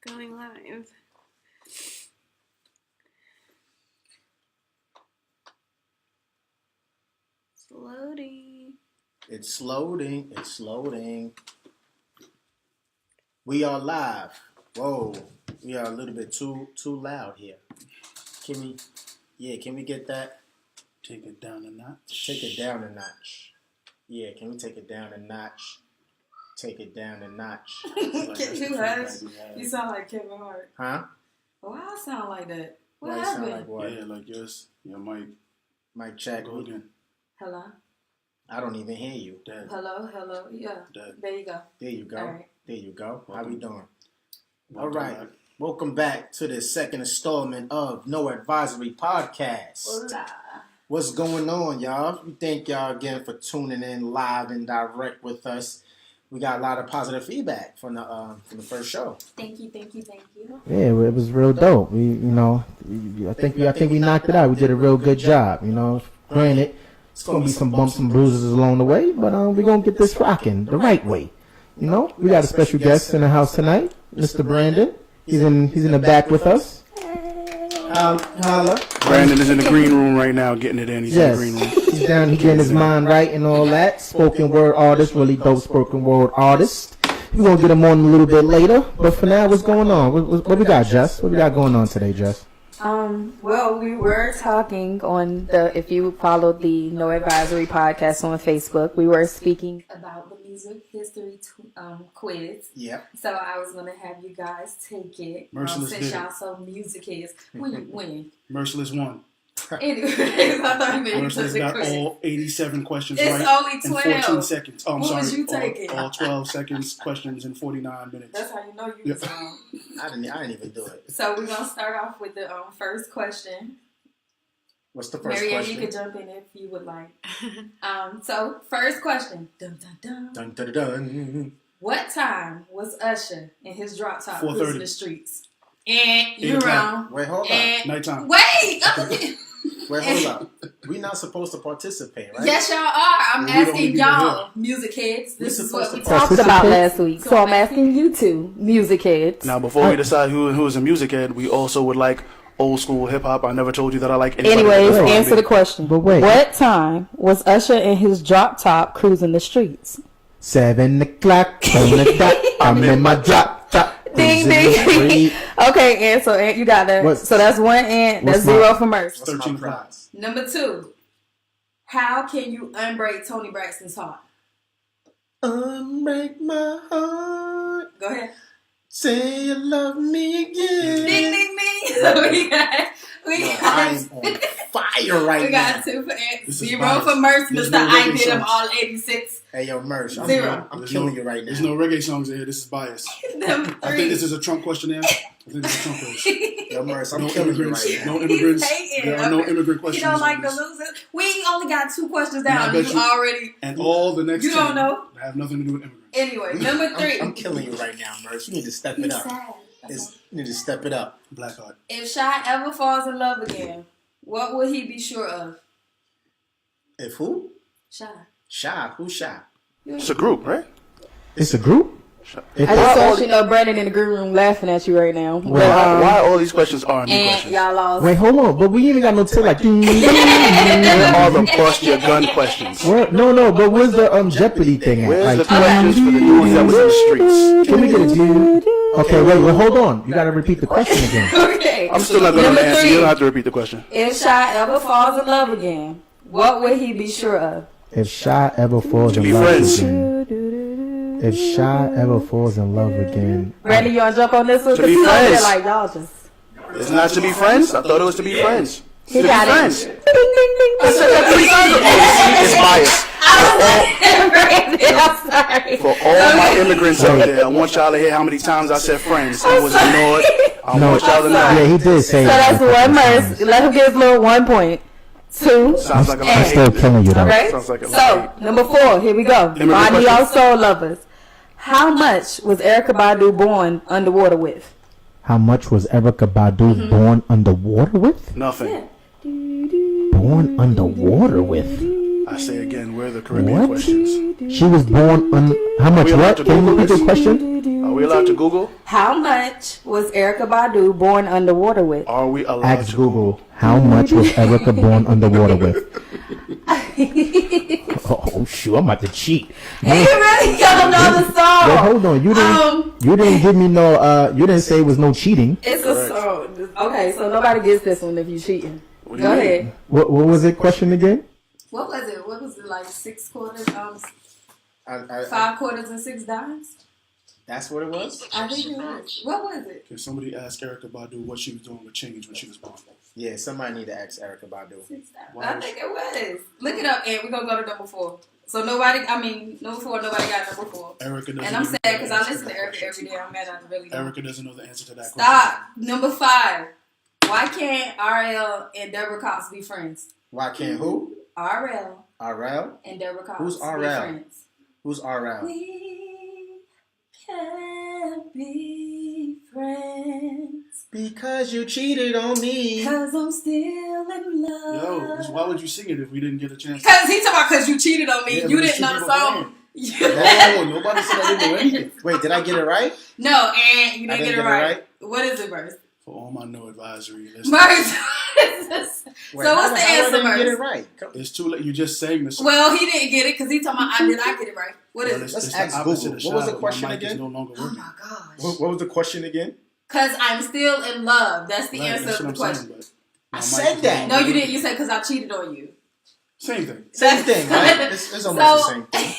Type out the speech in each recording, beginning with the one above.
Going live. It's loading. It's loading. It's loading. We are live. Whoa, we are a little bit too loud here. Can we get that? Take it down a notch. Take it down a notch. Yeah, can we take it down a notch? Take it down a notch. You hush. You sound like Kevin Hart. Huh? Why I sound like that? What Why you happened? sound like what? Yeah, like yours. Your mic. Mic check. Go again. Hello? I don't even hear you. Dead. Hello? Yeah. Dead. There you go. There you go. All right. There you go. How we doing? Welcome All right. back. Welcome back to the second installment of No Advisory Podcast. Hola. What's going on, y'all? We thank y'all again for tuning in live and direct with us. We got a lot of positive feedback from the first show. Thank you. Yeah, it was real dope. I think we knocked it out. We did a real good job. Granted, it's gonna be some bumps and bruises along the way, but we're gonna get this rocking the right way. We got a special guest in the house tonight, Mr. Brandon. He's in the back with us. Holla. Brandon is in the green room right now, getting it in. He's in the green room. He's down. He's getting his mind right and all that. Spoken word artist, really dope spoken word artist. We're gonna get him on a little bit later, but for now, what's going on? What we got, Jess? What we got going on today, Jess? Well, we were talking on if you followed the No Advisory Podcast on Facebook, we were speaking about the music history quiz. Yep. So I was going to have you guys take it. Merciless since did y'all it. so music heads. When you win. Merciless won. Anyways, I thought maybe Merciless the got quiz. all 87 questions It's right only in 12. 14 seconds. Oh, I'm What sorry. was you taking? All 12 seconds questions in 49 minutes. That's how you know you was wrong. I didn't even do it. So we're going to start off with the first question. What's the first Marianne, question? you could jump in if you would like. So, first question. Dun, dun, dun. Dun, dun, dun. What time was Usher in his drop top 4:30. cruising the streets? And you're 8 o'clock. wrong. Wait, hold up. And Nighttime. wait! Wait, hold up. We're not supposed to participate, right? Yes, y'all are. I'm Well, we don't asking need to y'all, music heads. We're This is supposed what we to talked participate? about last week. So I'm asking you two, music heads. Now, before we decide who is a music head, we also would like old school hip hop. I never told you that I like anybody. Anyways, that does answer R&B. the question. But wait. What time was Usher in his drop top cruising the streets? 7 o'clock on the dot. I'm in my drop top. Ding, cruising the ding. street. Okay, and so you got that. What- So that's one and that's what's my- 0 for Merce. What's my 13 prize? Number 2. How can you unbreak Tony Braxton's heart? Unbreak my heart. Go ahead. Say you love me again. Ding, ding, ding. So we got I'm on fire right we got now. 2 for Ant, This is 0 biased. for Merce. There's Mr. no I reggae did them songs. all 86. Hey, yo, Mersh, I'm 0. There's killing you right now. There's no reggae songs in here. This is biased. Them I think 3. this is a Trump questionnaire. I think it's a Trump quiz. Yo, Mersh, I'm No killing you immigrants. right now. No immigrants. hating. There are no immigrant You questions. don't like on the this. losers? We only got 2 questions And I down. bet You you- already. And all the next You 10 don't know? have nothing to do with immigrants. Anyway, number 3. I'm killing you right now, Mersh. You need to step it He's up. sad. You need to step it up. Blackheart. If Shy ever falls in love again, what will he be sure of? If who? Shy. Shy. Who's Shy? It's a group, right? It's a group? If I just Why all want you to know Brandon in the green room laughing at you right now. Why all these questions are new And questions? y'all lost. Wait, hold on. But we ain't got no till like. They're all the bust your gun questions. No. But where's the Jeopardy thing at? Where's Like, the questions for the dudes that was in the streets? Can we get a dude? Okay, wait, hold on. You gotta repeat the question again. Okay. I'm still not going Number to answer. 3. You don't have to repeat the question. If Shy ever falls in love again, what will he be sure of? If Shy ever falls To in be love friends. again. If Shy ever falls in love again. Brandon, you wanna jump on this one? To be He's over there friends. like y'all just. It's not to be friends? I thought it was to be friends. He To be got friends. it. Ding, ding, ding, I said that 3 times. Oh, it's biased. Brandon, I'm sorry. For all my immigrants out there, I want y'all to hear how many times I said friends. I was ignored. I No, want y'all to know. yeah, he did say So that. that's 1 Merce. Let him get his little 1 point. 2. Sounds like a I'm lie. still killing you though. Okay. Sounds like a So lie. number 4. Here we go. Immigrant Body question. y'all soul lovers. How much was Erykah Badu born underwater with? How much was Erykah Badu born underwater with? Nothing. Born underwater with? I say again, where are the Caribbean questions? She was born on how much? We allowed What? to Can you Google repeat the this? question? Are we allowed to Google? How much was Erica Badu born underwater with? Are we allowed Ask to Google. How much was Erica born underwater with? Oh shoot! I'm about to cheat. He really don't know the song. Wait, hold on. You didn't give me no. You didn't say it was no cheating. It's a song. Okay, so nobody gets this one if you cheating. What do Go you mean? ahead. What was it? Question again? What was it? What was it like? 6 quarters, I, 5 quarters and 6 dimes? that's what it was. I think it was. What was it? Can somebody ask Erica Badu what she was doing with change when she was born? Yeah, somebody need to ask Erica Badu. 6 dimes. Why I was think it was. Look it up, and we're gonna go to number 4. So number 4, nobody got number 4. Erica doesn't. And I'm even sad know because the I answer listen to that Erica question. every day. I'm mad I really don't. Erica doesn't know the answer to that question. Stop. Number 5. Why can't RL and Deborah Cox be friends? Why can't who? RL RL? and Deborah Cox Who's be RL? friends. Who's RL? We can't be friends Because you cheated on me. because I'm still in love. Yo, why would you sing it if we didn't get a chance? Because he talking about because you cheated on me. Yeah, You but didn't two know the people song. No, nobody said I didn't know anything. Wait, did I get it right? No, and you I didn't get it right. What is it, Merce? For all my no advisory, listen. Merce. Wait, So what's how the I answer, didn't get it Merce? right? It's too late. You just sang the song. Well, he didn't get it because he talking about did I get it right? What is it? Let's the ask opposite Google. of What was the shy, but question my mic is again? no longer Oh working. my gosh. What was the question again? Because I'm still in love. That's the Right, answer that's to the what I'm question. saying, but I my said mic is that. No, longer you didn't. working. You said because I cheated on you. Same thing. Same thing, right? It's almost the same thing.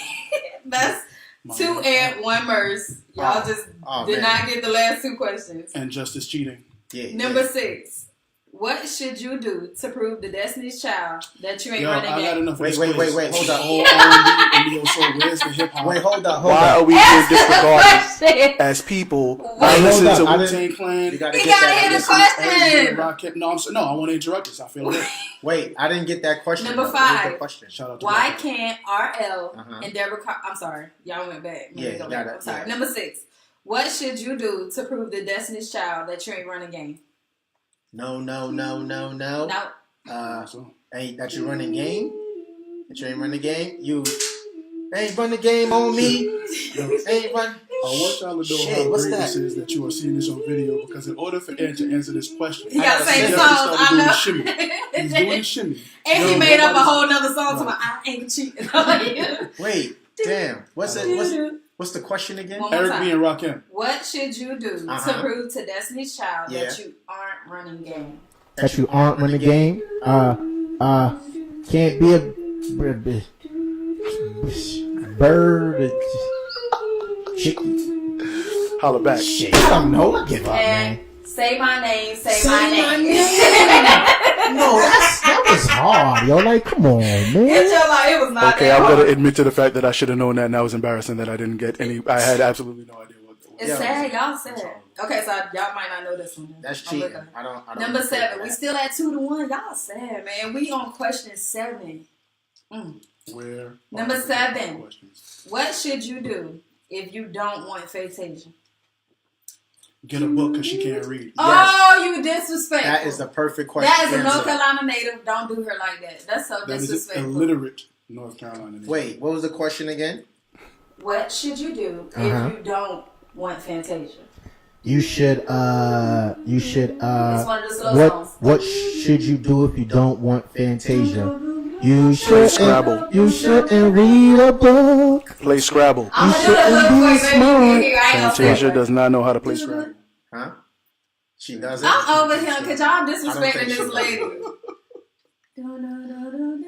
That's My 2 mic. and 1 Merce. Y'all Oh. just Oh, did man. not get the last 2 questions. And justice cheating. Yeah. Number yeah. 6. What should you do to prove to Destiny's Child that you ain't Yo, running I got game? enough of Wait, this wait, quiz. wait, hold up. All R&B and neo soul. Where's the hip hop? Wait, hold up, hold Why up. are we being disregarded Question. as people? Wait, I listen hold to up. I Wu-Tang didn't- Clan. You gotta You get gotta that. hear the Listen, question. No, I want to interrupt this. I feel it. Wait, I didn't get that question. Number though. What was 5. the question? Shout out to Why Black. can't RL Uh-huh. and Deborah Cox... I'm sorry. Y'all went back. Let me Yeah, go you back. gotta- I'm sorry. yeah. Number 6. What should you do to prove to Destiny's Child that you ain't running game? No. Now, So, Ain't that you running game? That you ain't running game? You ain't run the game on me. Ain't run. I want y'all to know Shit, how what's great that? this is that you are seeing this on video, because in order for Ed to answer this question, he got to gotta say say the that. songs. He started doing I shimmy. know. He's doing shimmy. And he Yo, made up a nobody's- whole nother song to Right. I ain't cheating. Wait, damn. What's the question again? One more Eric time. B. and Rakim. What should you do to Uh-huh. prove to Destiny's Child Yeah. that you aren't running game? That you aren't running the game. Can't be a bird. Chicken. Holla back. Shit, I don't know. Give up, And man. say my name. Say, Say my my name. No, That was hard, yo. Like, come on, It's man. just like it was not Okay, that I'm hard. gonna admit to the fact that I should have known that, and that was embarrassing that I didn't get any. I had absolutely no idea what. It's Yeah. sad, y'all sad. Okay, so y'all might not know this one. That's I'm cheating. looking. I don't Number agree 7. with We that. still at 2-1. Y'all sad, man. We on question 7. Where? Number are the 7. questions? What should you do if you don't want Fantasia? Get a book because she can't read. Oh, you disrespectful. That is the perfect question. That is a answer. North Carolina native. Don't do her like that. That's so That is disrespectful. illiterate North Carolina. native. Wait, what was the question again? What should you do Uh-huh. if you don't want Fantasia? You should, It's one of the slow songs. what should you do if you don't want Fantasia? You should, Scrabble. you shouldn't read a book. Play Scrabble. I'm gonna do shouldn't that be real quick, baby. smart. You can hear. I ain't gonna say Fantasia it. does not know how to play Scrabble. Huh? She doesn't. I'm over him because y'all I don't disrespecting think this she lady.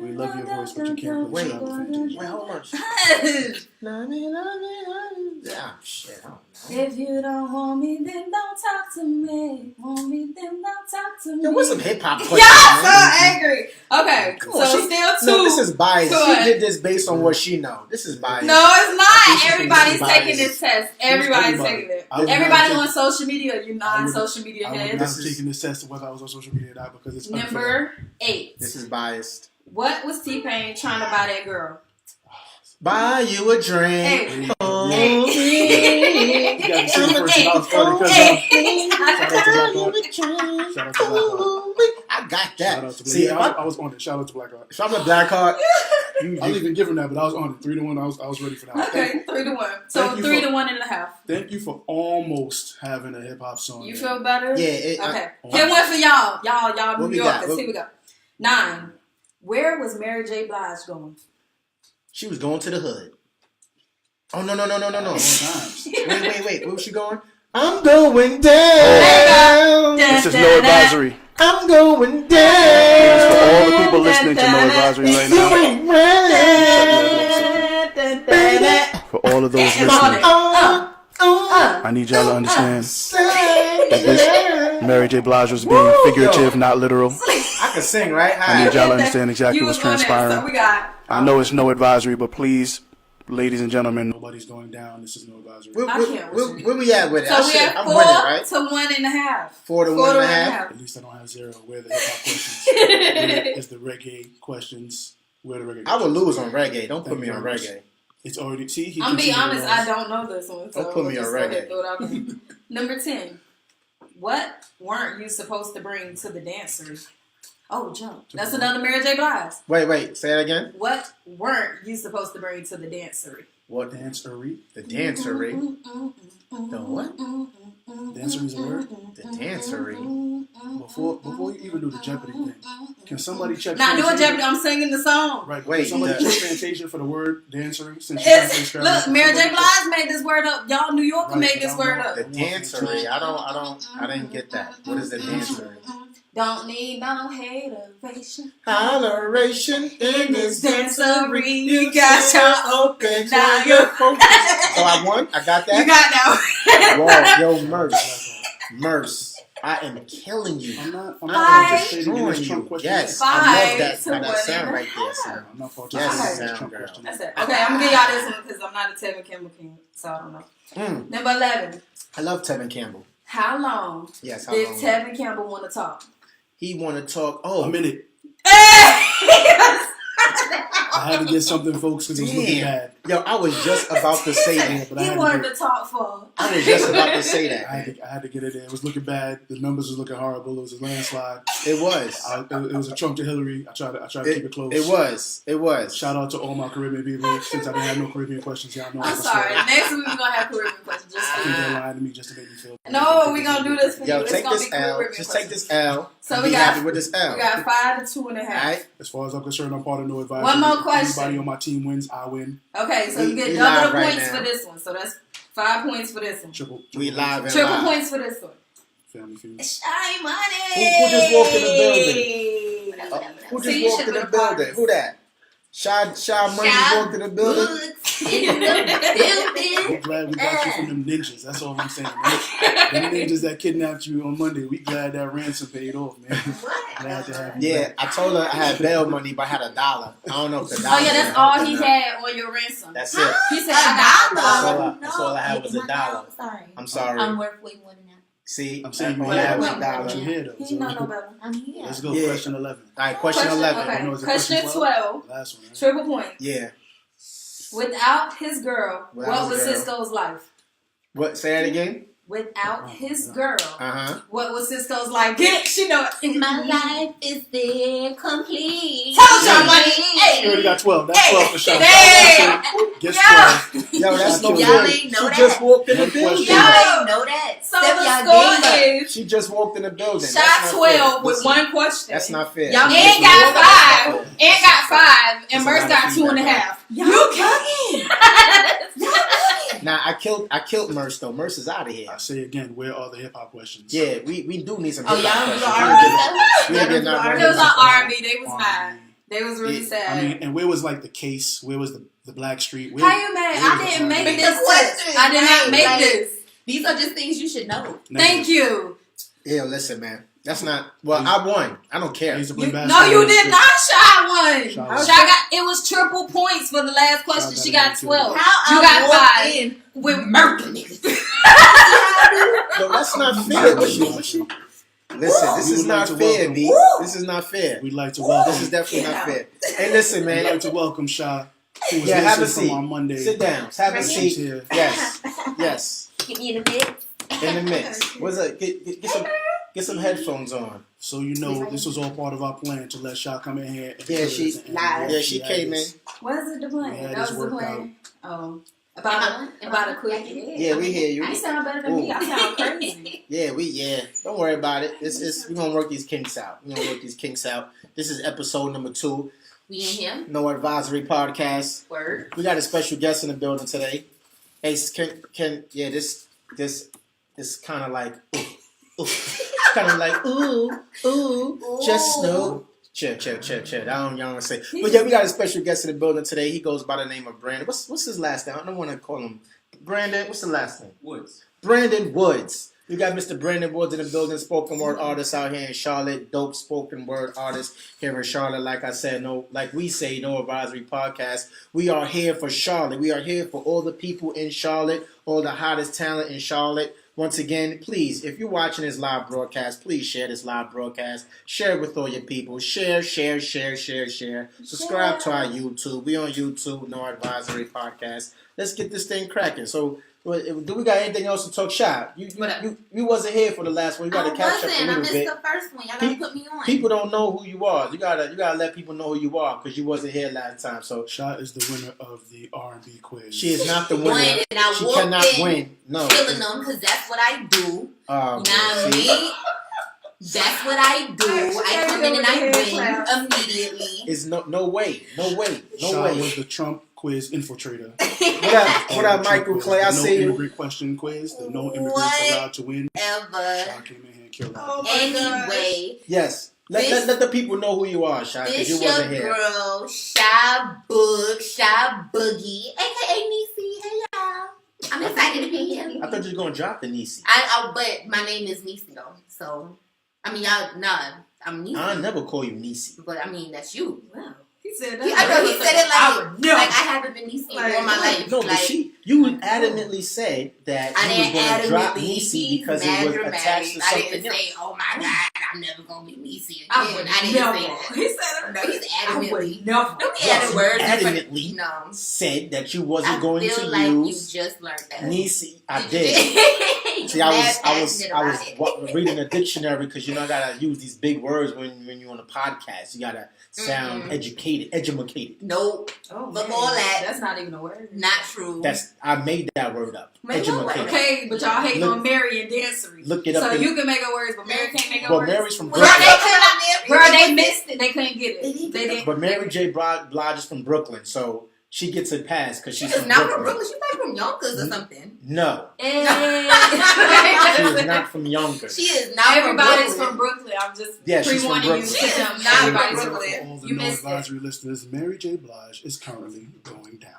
We love your voice, but you can't play Wait, Scrabble. Fantasia. wait, hold on. Hush. Love me, love me, love me. Yeah, shit. I don't know. If you don't want me, then don't talk to me. Want me, then don't talk to me. Yo, what's some hip hop Y'all questions, so man? angry. Okay, Come so on, she- still 2. No, this is biased. to She us. did this based on what she know. This is biased. No, it's not. She's Everybody's biased. taking this test. Everybody's everybody. taking it. I would Everybody not on take- social media. You're I not would- social media I would head. not This have is- taken this test whether I was on social media or not, because it's unfair. Number 8. This is biased. What was T-Pain trying to buy that girl? Buy you a drink. Hey. Oh, You got to see the first one. I was funny because Hey. shout out to Black Art. Shout out to Black Art. I got Shout out that. to Black See, if Art. I, I was on it. Shout out to Black Art. if I'm a black heart, I'll even give him that, but I was on it. 3-1. I was ready for that. Okay, 3-1. So Thank you 3 for- to 1.5. Thank you for almost having a hip hop song. You there. feel better? Yeah. Okay. Get one for y'all. Y'all What New we got? Yorkers. Here we go. 9. Where was Mary J. Blige going? She was going to the hood. Oh, no. All times. Wait. Where was she going? I'm going down. This is no advisory. I'm going For down. all the people listening to no advisory right now, for all of those listening, I need y'all to understand that this Mary J. Blige was being figurative, not literal. I can sing, right? I need y'all to understand exactly You what's was on there, transpiring. so we got. I know it's no advisory, but please, ladies and gentlemen, nobody's going down. This is no advisory. Where we at with it? So we have I'm 4 winning, right? to 1.5. 4 to 1.5. At least I don't have 0. Where are the hip hop questions? Where is the reggae questions? Where are the reggae I would questions? lose on reggae. Don't put Thank me you on very much. reggae. It's already. See, I'm be honest, I don't know this one. So Don't put me we'll on just go ahead reggae. and throw it out there. Number 10. What weren't you supposed to bring to the dancery? Oh, jump. That's another Mary J. Blige. Wait. Say that again. What weren't you supposed to bring to the dancery? What? Dancery. The dancery. The what? Dancery is a word. The dancery. Before you even do the Jeopardy thing, can somebody check? Not doing Fantasia? Jeopardy, I'm singing the song. Right. Wait, Can somebody the- check Fantasia for the word dancery? Since you can't say It's, Scrabble? look, Mary J. Somebody Blige made this word up. Y'all New Yorker Right, made this but I word don't up. The dancery. I didn't get that. What is the dancery? Don't need no hateration. Holleration in This this dancery, you got your open. now you're So I won. I got You that. got that Whoa, yo, Merce. I am killing you. I'm not Five. participating in Destroying this Trump you. question. Yes, Five I love that. to How that sound 1.5. right there, son. I'm not Yes, participating in this sound Trump girl. question. That's it. Okay, I'm gonna give y'all this one because I'm not a Tevin Campbell king, so I don't know. Number 11. I love Tevin Campbell. How long Yes, how did long? Tevin Campbell want to talk? He want to talk. Oh, A minute. Hey! I had to get something, folks, because it was looking bad. Yo, I was just about to say that. But I He had to wanted get- to talk for. I was just about to say that. I had to get it in. It was looking bad. The numbers was looking horrible. It was a landslide. It was. It was a Trump to Hillary. I tried to keep it close. It was. Shout out to all my Caribbean people. Since I didn't have no Caribbean questions, y'all know I'm was sorry. slow. Next week we're gonna have Caribbean questions just I for think you. they're lying to me just to make me feel. No, we're gonna do this for you. Yo, It's take gonna this be L. Caribbean Just take questions. this L. So and we be got- happy with this L. We got 5 to 2.5. Alright. As far as I'm concerned, I'm part of no advice. One more question. Anybody on my team wins, I win. Okay, so you get We double live the right points now. for this one. So that's 5 points for this one. Triple We live and Triple live. points for this one. family feud. Shy money. Who just walked in the building? Who See, just you walked in should've the been a part of building? this. Who that? Shy Money walked in the building. In the building. We're glad we got you from them ninjas. That's all I'm saying. Man. Them ninjas that kidnapped you on Monday. We glad that ransom paid off, man. Glad to have you Yeah, back. I told her I had bail money, but I had $1. I don't know if the dollar. Oh yeah, that's all he had on your ransom. That's it. He said I got That's all I had was $1. Sorry. I'm sorry. I'm worth way more than that. See, I'm saying you all I had was here. $1. You here though. He So know no better. I'm here. let's go. Yeah. Question 11. All right, question 11. I know, Okay. is it Question question 12. Last one. Right? Triple point. Yeah. Without his girl, Without what was his girl. Cisco's life? What? Say that again. Without his girl, Uh-huh. what was Cisco's life? Get it? She know it. My life is there complete. Told y'all money. You already got 12. That's 12 for sure. Hey. Guess Yeah. 12. Yo, that's no Y'all good. ain't know She that. just walked in the One building. question. Y'all ain't know that. So Except the y'all score gave up. is She just walked in the building. shot That's not 12 fair. with Listen, one question. That's not fair. Y'all Ant got 5. Ant got 5. And That's a Merce lot of got feedback, 2.5. Y'all You bugging. Y'all bugging. Nah, I killed Merce though. Merce is out of here. I say again, where are the hip hop questions? Yeah, we do need some Oh, hip hop y'all do the questions. R&B stuff? We Y'all did do the not R&B It was run on stuff? R&B. They was mad. They was really sad. I mean, and where was like the case? Where was the Black Street? Where, How you mad? where I was the didn't make R&B? this question, I did not right, make like- this. These are just things you should know. Negative. Thank you. Yeah, listen, man. That's not. Well, I won. I don't I care. used to play No, basketball. you did not. Shy one. Shy Shy won. got. It was triple points for the last question. Shy She got got it, too. 12. How You I got walked 5 in with murder niggas. No, that's not fair. Listen, this We is would not like to fair, welcome- B. This is not fair. We'd like to welcome. This is definitely Yeah. not fair. Hey, listen, We'd man. like to welcome Sha, who was Yeah, have a missing seat. from on Monday. Sit down. Have a Right seat. She's here. Yes, yes. Get me in the mix. In the mix. What's up? Get some. Get some headphones on. So you know this was all part of our plan to let Shaw come in here. And Yeah, she came in. Was it the plan? That was the plan. Oh, about a quick. Yeah, we hear you. You sound better than me. I sound crazy. Yeah. Don't worry about it. We're gonna work these kinks out. This is episode number 2. We in here. No Advisory Podcast. Word. We got a special guest in the building today. Hey, this kind of like kind of like ooh, just Snow. Chill. I don't want to say, but yeah, we got a special guest in the building today. He goes by the name of Brandon. What's his last name? I don't want to call him Brandon. What's the last name? Woods. Brandon Woods. We got Mr. Brandon Woods in the building, spoken word artist out here in Charlotte, dope spoken word artist here in Charlotte. Like I said, no Advisory Podcast. We are here for Charlotte. We are here for all the people in Charlotte, all the hottest talent in Charlotte. Once again, please, if you're watching this live broadcast, please share this live broadcast. Share it with all your people. Share. Subscribe to our YouTube. We on YouTube, No Advisory Podcast. Let's get this thing cracking. So, do we got anything else to talk shop? You wasn't here for the last one. You got to catch up a little bit. I missed the first one. Y'all got to put me on. People don't know who you are. You gotta let people know who you are because you wasn't here last time. So Shaw is the winner of the R&B quiz. She is not the winner. She cannot win. No, killing them because that's what I do. You know what I mean? That's what I do. I come in and I win immediately. It's no way. Shaw was the Trump quiz infiltrator. What up, Michael Clay? I see you. No immigrant question quiz. The no immigrants allowed to win. Ever. Shaw came in here and killed Anyway. Yes. Let the people know who you are, Shy, because you wasn't here. This your girl, Shy Boogie, a.k.a. Niecy. Hey, y'all. I'm excited to be here. I thought you were going to drop the Niecy. But my name is Niecy, though. So, I mean, I'm Niecy. I never call you Niecy. But, I mean, that's you. Wow. He said that. I know he said it like I haven't been Niecy all my life. No, but you adamantly said that you was going to drop Niecy because it was attached to something else. I didn't say, oh my God, I'm never going to be Niecy again. I didn't say that. He said no, he's adamantly. Don't be adding words. Adamantly said that you wasn't going to use. I feel like you just learned that. Niecy. I did. See, I was reading a dictionary because I gotta use these big words when you're on a podcast. You gotta sound educated. Nope. Look all that. That's not even a word. Not true. I made that word up. Educated. Okay, but y'all hate on Mary and dancery. Look it up. So you can make a words, but Mary can't make a Well, words. Mary's from Brooklyn. They missed it. They couldn't get it. They didn't. But Mary J. Blige is from Brooklyn, so she gets a pass because she's from not Brooklyn. from Brooklyn. She's like from Yonkers or something. No. She is not from Yonkers. She is not Everybody's from Brooklyn. I'm just she's from pre-warning Brooklyn. you. Not Everybody's from from Brooklyn. For all the You no missed advisory listeners, Mary J. Blige is currently going down.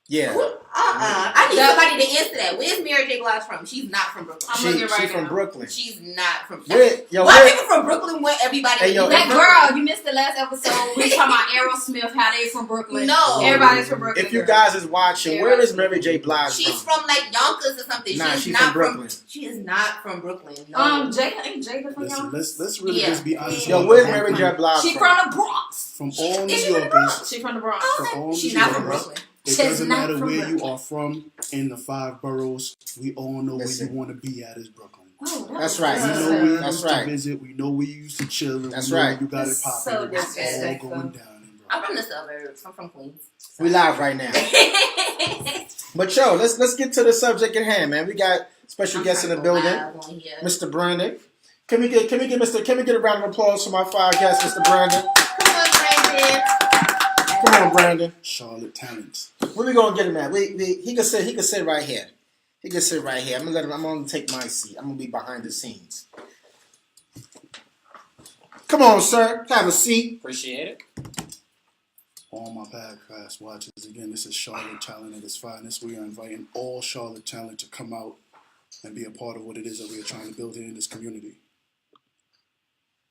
Yeah. I need somebody to answer that. Where's Mary J. Blige from? She's not from Brooklyn. She's from Brooklyn. She's not from. Why people from Brooklyn where everybody? That girl, you missed the last episode. We talking about Aerosmith, how they from Brooklyn. No, everybody's from Brooklyn. If you guys is watching, where is Mary J. Blige from? She's from like Yonkers or something. Nah, she's she's not from Brooklyn. She is not from Brooklyn. No. Jada from Listen, Yonkers. let's really just be honest. Yo, where's Mary J. Blige She from the Bronx. From all New Is she from the Yorkers. Bronx? She from the Bronx. She's not from Brooklyn. It doesn't matter where you are from in the 5 boroughs. We all know where you want to be at is Brooklyn. That's right. We know where you That's used right. to visit. We know where you used to chill. That's we know right. You got it That's popping. so It's all disrespectful. going down in Brooklyn. I'm from the suburbs. I'm from Queens. We live right now. But yo, let's get to the subject at hand, man. We got special guests in the building, Mr. Brandon. Can we get a round of applause for my 5 guests, Mr. Brandon? Come on, Brandon. Come on, Brandon. Charlotte talent. Where we gonna get him at? He can sit right here. He can sit right here. I'm gonna take my seat. I'm gonna be behind the scenes. Come on, sir. Have a seat. Appreciate it. All my podcast watchers, again, this is Charlotte Talent at its finest. We are inviting all Charlotte Talent to come out and be a part of what it is that we are trying to build here in this community.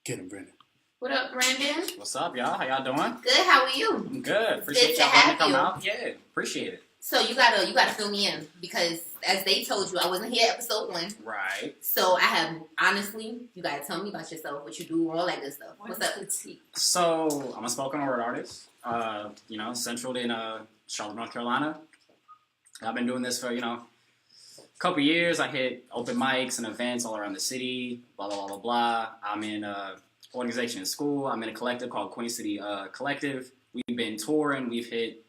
Get him, Brandon. What up, Brandon? What's up, y'all? How y'all doing? Good. How are you? I'm good. Appreciate Good y'all to letting me have come you. out. Yeah, appreciate it. So you gotta fill me in because as they told you, I wasn't here episode 1. Right. So I have honestly, you gotta tell me about yourself, what you do, all that good stuff. What's up? So I'm a spoken word artist. Central in Charlotte, North Carolina. I've been doing this for a couple years, I hit open mics and events all around the city, blah, blah, blah, blah, blah. I'm in an organization in school. I'm in a collective called Queen City Collective. We've been touring. We've hit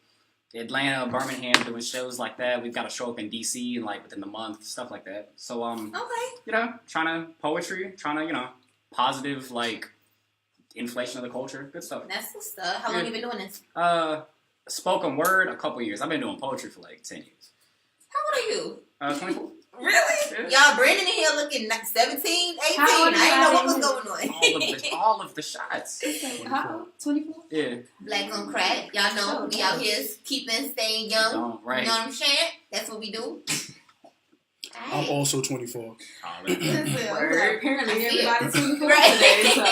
Atlanta, Birmingham, doing shows like that. We've got to show up in D.C. in, like, within the month, stuff like that. So, you know, trying to, positive, like, inflation of the culture. Good stuff. That's what's up. How long you been doing this? Spoken word, a couple years. I've been doing poetry for, like, 10 years. How old are you? 24. Really? Yeah. Y'all, Brandon in here looking 17, 18. How I old didn't know what was are going on. All of the shots. How old? 24? Yeah. Black on crack. Y'all know we out here staying young. Right. You know what I'm saying? That's what we do. I'm also 24. Word. Apparently everybody's 24 Right. today, so I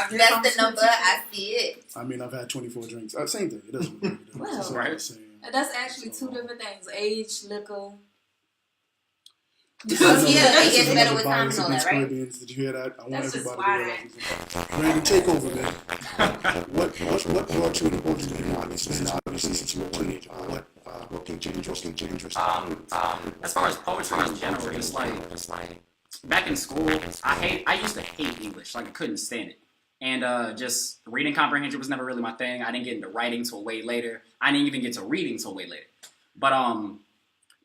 guess I'm That's the number. 22. I see it. I mean, I've had 24 drinks. Same thing. It doesn't really make a difference. Well, It's all right. the same. That's actually two different things: age, liquor. This is Yeah, another- it this gets is better another with time bias and all against that, right? Caribbeans. Did you hear that? I want That's just everybody to why. represent. Brandon, take over, man. What brought you to poetry? Obviously, since you were a teenager. What piqued your interest? As far as poetry in general, it's like back in school, I used to hate English. Like I couldn't stand it. And just reading comprehension was never really my thing. I didn't get into writing till way later. I didn't even get to reading till way later. But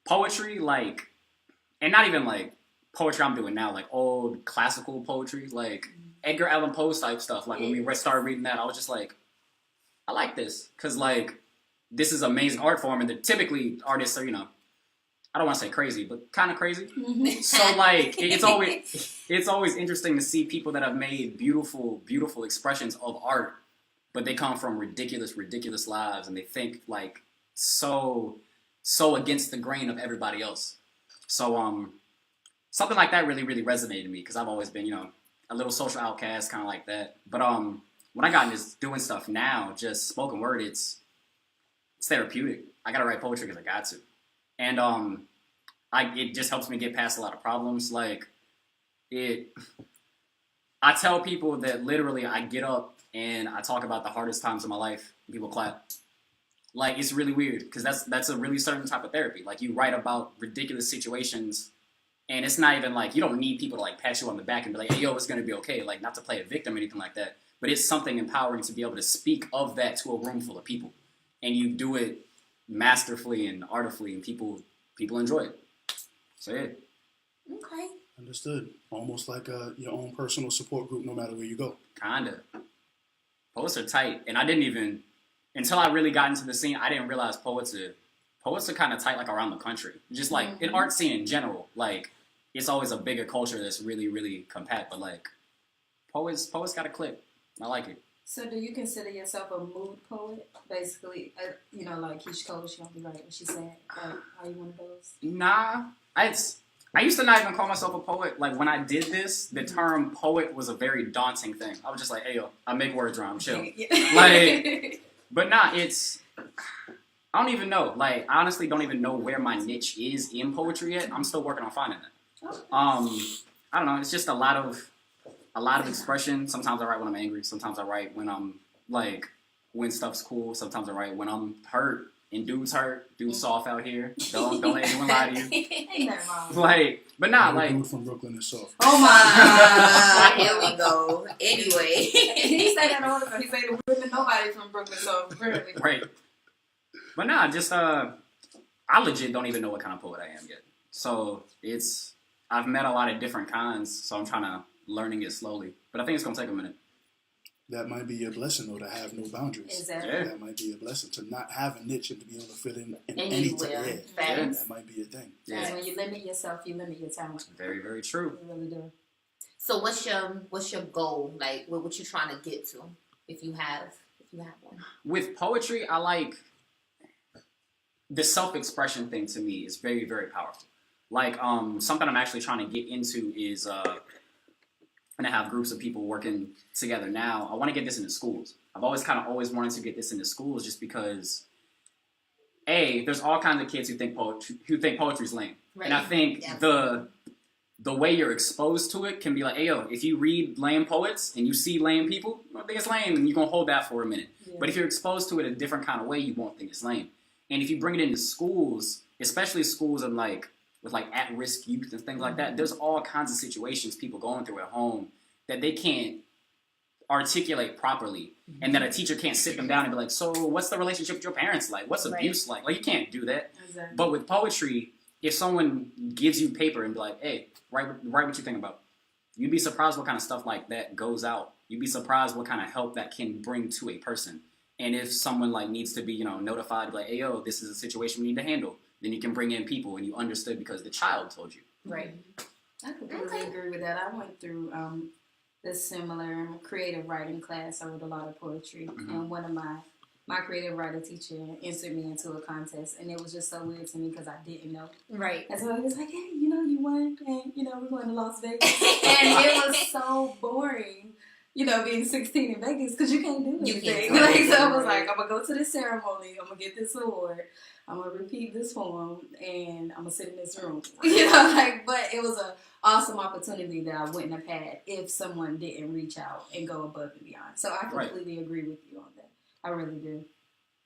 poetry, like, and not even like poetry I'm doing now, like old classical poetry, like Edgar Allan Poe type stuff. Like when we started reading that, I was just like, I like this. Because like, this is amazing art form. And typically artists are, I don't want to say crazy, but kind of crazy. So like, it's always interesting to see people that have made beautiful, beautiful expressions of art, but they come from ridiculous, ridiculous lives, and they think like so against the grain of everybody else. So something like that really, really resonated with me because I've always been, a little social outcast, kind of like that. But when I got into doing stuff now, just spoken word, it's therapeutic. I gotta write poetry because I got to. And it just helps me get past a lot of problems. Like I tell people that literally I get up and I talk about the hardest times of my life and people clap. Like it's really weird because that's a really certain type of therapy. Like you write about ridiculous situations and it's not even like you don't need people to like pat you on the back and be like, hey, yo, it's gonna be okay. Like not to play a victim or anything like that. But it's something empowering to be able to speak of that to a room full of people. And you do it masterfully and artfully and people enjoy it. So yeah. Okay. Understood. Almost like your own personal support group, no matter where you go. Kinda. Poets are tight, and I didn't even until I really got into the scene. I didn't realize poets are kind of tight, like around the country. Just like in art scene in general, like it's always a bigger culture that's really, really compact. But like poets got a clip. I like it. So do you consider yourself a mood poet? Basically, like Keisha Cole, she don't be right when she said, like, are you one of those? Nah, I used to not even call myself a poet. Like when I did this, the term poet was a very daunting thing. I was just like, hey yo, I make words rhyme, chill. Like, but nah, I don't even know. Like, I honestly don't even know where my niche is in poetry yet. I'm still working on finding it. I don't know. It's just a lot of expression. Sometimes I write when I'm angry. Sometimes I write when I'm like when stuff's cool. Sometimes I write when I'm hurt and dudes hurt. Dudes soft out here. Don't let anyone lie to you. Ain't nothing wrong. Like, but nah, like. Dude from Brooklyn is soft. Oh my Here we go. Anyway. He said that all the time. He said it wasn't nobody from Brooklyn, so apparently. Right. But nah, just I legit don't even know what kind of poet I am yet. So I've met a lot of different kinds, so I'm trying to learning it slowly. But I think it's gonna take a minute. That might be a blessing, though, to have no boundaries. Exactly. Yeah. That might be a blessing to not have a niche and to be able to fit in any Anywhere. yeah. Facts. That might be a thing. Yeah. Because when you limit yourself, you limit your talent. Very, very true. You really do. So what's your goal? Like what you trying to get to if you have one? With poetry, I like the self-expression thing. To me is very, very powerful. Like something I'm actually trying to get into is and I have groups of people working together now. I want to get this into schools. I've always wanted to get this into schools just because there's all kinds of kids who think poetry's lame. Right. And I think the way you're exposed to it can be like, hey yo, if you read lame poets and you see lame people, you don't think it's lame and you're gonna hold that for a minute. Yeah. But if you're exposed to it a different kind of way, you won't think it's lame. And if you bring it into schools, especially schools in like with like at-risk youth and things like that. There's all kinds of situations people going through at home that they can't articulate properly, and that a teacher can't sit them down and be like, so what's the relationship with your parents like? What's abuse like? Like, you can't do that. Exactly. But with poetry, if someone gives you paper and be like, hey, write what you think about, you'd be surprised what kind of stuff like that goes out. You'd be surprised what kind of help that can bring to a person. And if someone like needs to be, you know, notified, like, hey, yo, this is a situation we need to handle, then you can bring in people and you understood because the child told you. Right. I completely agree with that. I went through this similar creative writing class. I wrote a lot of poetry, and one of my creative writer teacher entered me into a contest, and it was just so weird to me because I didn't know. Right. And so he was like, hey, you know, you won, and, you know, we're going to Las Vegas. And it was so boring, you know, being 16 in Vegas because you can't do anything. Like, so I was like, I'm going to go to this ceremony, I'm going to get this award, I'm going to repeat this poem, and I'm going to sit in this room. You know, like, but it was an awesome opportunity that I wouldn't have had if someone didn't reach out and go above and beyond. So I completely agree with you on that. I really do.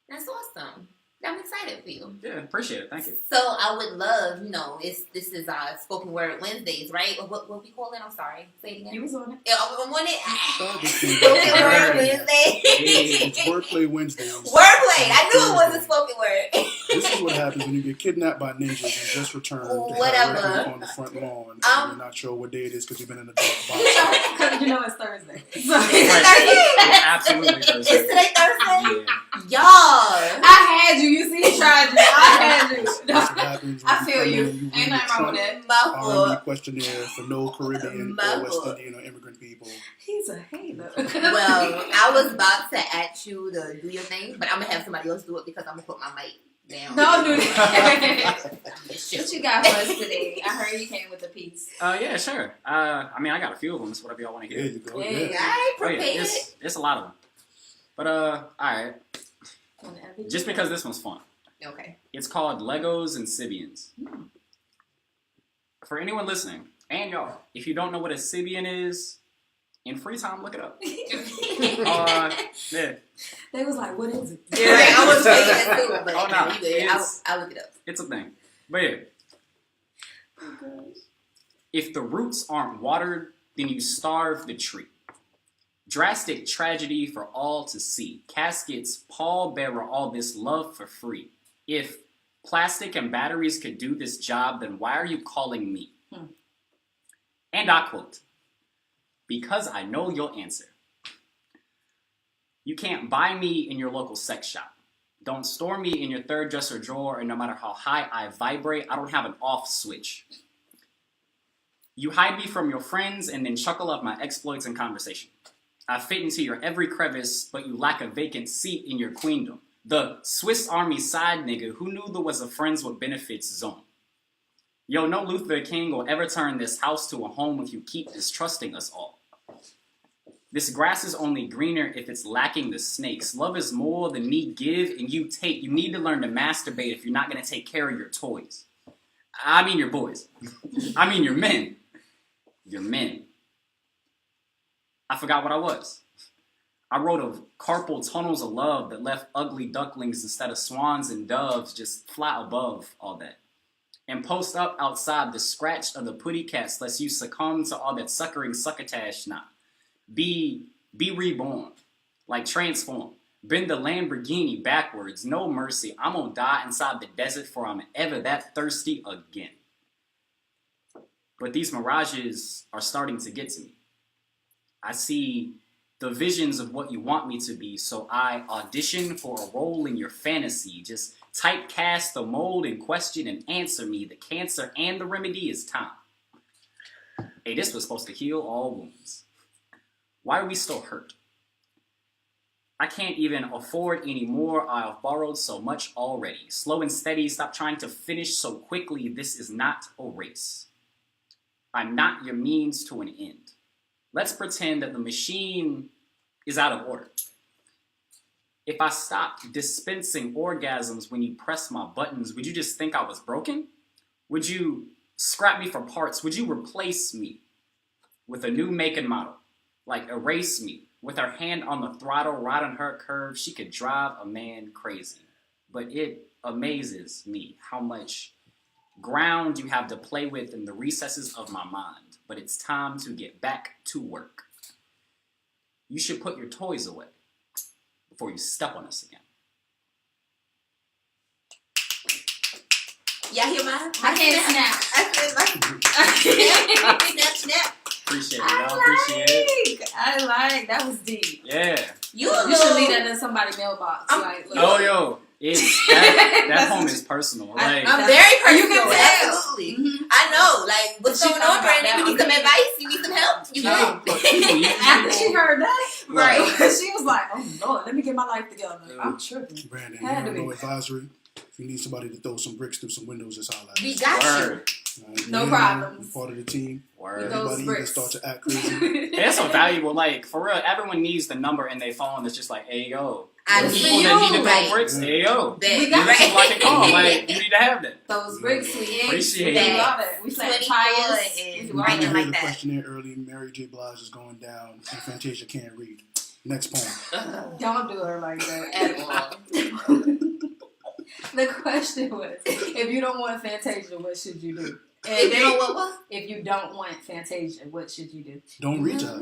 That's awesome. I'm excited for you. Yeah, appreciate it. Thank you. So I would love, you know, this is Spoken Word Wednesdays, right? What we call it? I'm sorry. Say it again. You was on it. Yeah, I'm on it. Spoken Word Wednesday. It's Wordplay Wednesdays. Wordplay. I knew it was a spoken word. This is what happens when you get kidnapped by ninjas and just returned Whatever. on the front lawn and you're not sure what day it is because you've been in the dark box. Because you know it's Thursday. Is it Thursday? It's absolutely Thursday. Is today Thursday? Yeah. Y'all. I had you. You see, tried you. I had you. That's what happens when I feel you. win Ain't the nothing wrong with Trump that. My R&B questionnaire for no Caribbean or West Indian or immigrant people. He's a hater. Well, I was about to ask you to do your thing, but I'm going to have somebody else do it because I'm going to put my mic down. Don't do that. It's What you got for us today? I heard you came with a piece. Yeah, sure. I mean, I got a few of them, so whatever y'all want to There hear. you go. Yeah. Yeah. I Oh, yeah, prepared. it's a lot of them. But, alright. Whenever you Just because this one's fun. Okay. It's called Legos and Sibians. For anyone listening, and y'all, if you don't know what a Sibian is, in free time, look it up. Yeah. They was like, what is it? Yeah, I was waiting that too, but Oh, no. you good. I'll look it up. It's a thing. But yeah. If the roots aren't watered, then you starve the tree. Drastic tragedy for all to see. Caskets pallbearer all this love for free. If plastic and batteries could do this job, then why are you calling me? And I quote, because I know your answer. You can't buy me in your local sex shop. Don't store me in your third dresser drawer, and no matter how high I vibrate, I don't have an off switch. You hide me from your friends and then chuckle up my exploits in conversation. I fit into your every crevice, but you lack a vacant seat in your queendom. The Swiss Army side nigga who knew there was a friends with benefits zone. Yo, no Luther King will ever turn this house to a home if you keep distrusting us all. This grass is only greener if it's lacking the snakes. Love is more than me give and you take. You need to learn to masturbate if you're not going to take care of your toys. I mean your boys. I mean your men. Your men. I forgot what I was. I wrote of carpal tunnels of love that left ugly ducklings instead of swans and doves just fly above all that. And post up outside the scratch of the putty cats lest you succumb to all that suckering succotash now. Be reborn, like transform. Bend the Lamborghini backwards, no mercy. I'm gonna die inside the desert for I'm ever that thirsty again. But these mirages are starting to get to me. I see the visions of what you want me to be, so I audition for a role in your fantasy. Just typecast the mold in question and answer me. The cancer and the remedy is time. Hey, this was supposed to heal all wounds. Why are we still hurt? I can't even afford any more. I've borrowed so much already. Slow and steady, stop trying to finish so quickly. This is not a race. I'm not your means to an end. Let's pretend that the machine is out of order. If I stopped dispensing orgasms when you press my buttons, would you just think I was broken? Would you scrap me for parts? Would you replace me with a new make and model? Like erase me with her hand on the throttle, right on her curve? She could drive a man crazy. But it amazes me how much Ground you have to play with in the recesses of my mind, but it's time to get back to work. You should put your toys away before you step on us again. Y'all hear my I can't snap. Snap. Appreciate it, y'all. Appreciate it. I like. That was deep. Yeah. You should leave that in somebody's mailbox. Look. Oh, yo. That home is personal. Like, I'm very personal. You can tell. Absolutely. Mm-hmm. I know. Like, what's She going thought on, about Brandon? that You need some advice? You need some help? You no, good? look, people, After she heard that, Right. she was like, "Oh Lord, let me get my life together." I'm tripping. Brandon, Had you to don't be. know advisory. If you need somebody to throw some bricks through some windows, it's all that. We got you. Word. Right? No You problems. Part of the team. Word. Those Everybody bricks. even start to act crazy. Hey, that's so valuable. Like, for real, everyone needs the number in their phone that's just like, hey, yo. I The need people you, that need to throw right. bricks, hey, yo. That, We got This is like a call. right. Like, you need to have that. Those bricks, we Appreciate we it. love it. We flat 24 tires. and We writing You like heard the that. questionnaire early. Mary J. Blige is going down, and Fantasia can't read. Next poem. Don't do her like that at all. The question was, if you don't want Fantasia, what should you do? And If you know what? if you don't want Fantasia, what should you do? Don't reach out.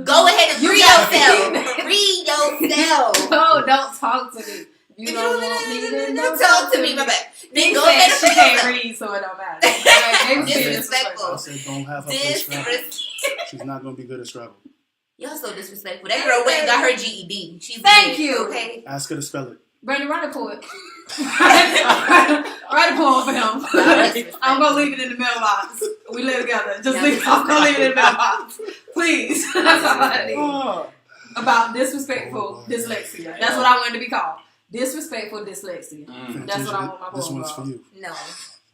Go ahead and You free got yourself. Free yourself. No, don't talk to me. You If don't want me, then don't don't talk to me, my bad. Then They go said ahead and she free can't yourself. read, so it don't matter. Like, they was being Disrespectful. I said don't have her play Scrabble. Disrespectful. She's not going to be good at Scrabble. Y'all so disrespectful. That girl went and got her GED. She's Thank good, you. Okay. Ask her to spell it. Brandon, write a poem. Write a poem for him. I'm gonna leave it in the mailbox. We live together. Just leave. I'm gonna leave it in the mailbox, please. That's all I need. Oh. About disrespectful dyslexia. That's what I wanted to be called. Disrespectful dyslexia. That's what I want my This poem one's for called. you. No.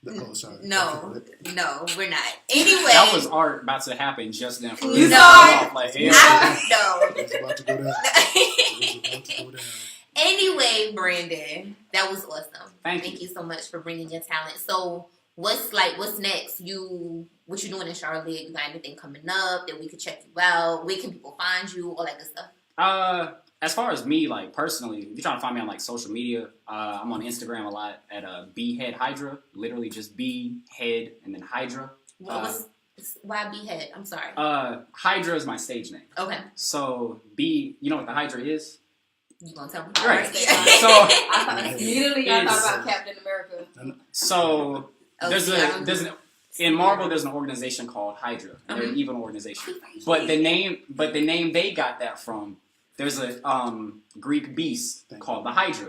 Oh, sorry. No. No, we're not. Anyway. That was art about to happen just then. For You real. saw it? Like, hey, No. It's about to go down. It's about to go down. Anyway, Brandon, that was awesome. Thank you so much for bringing your talent. So, what's next? What you doing in Charlotte? You got anything coming up that we could check you out? Where can people find you? All that good stuff. As far as me, like, personally, if you're trying to find me on, like, social media, I'm on Instagram a lot at Bhead Hydra. Literally just B, head, and then Hydra. Why Bhead? I'm sorry. Hydra is my stage name. Okay. So, B, you know what the Hydra is? You gonna tell me? Right. So, I thought immediately I It's- thought about Captain America. So, there's okay. in Marvel, there's an organization called Hydra. They're an evil organization. But the name they got that from, there's a Greek beast called the Hydra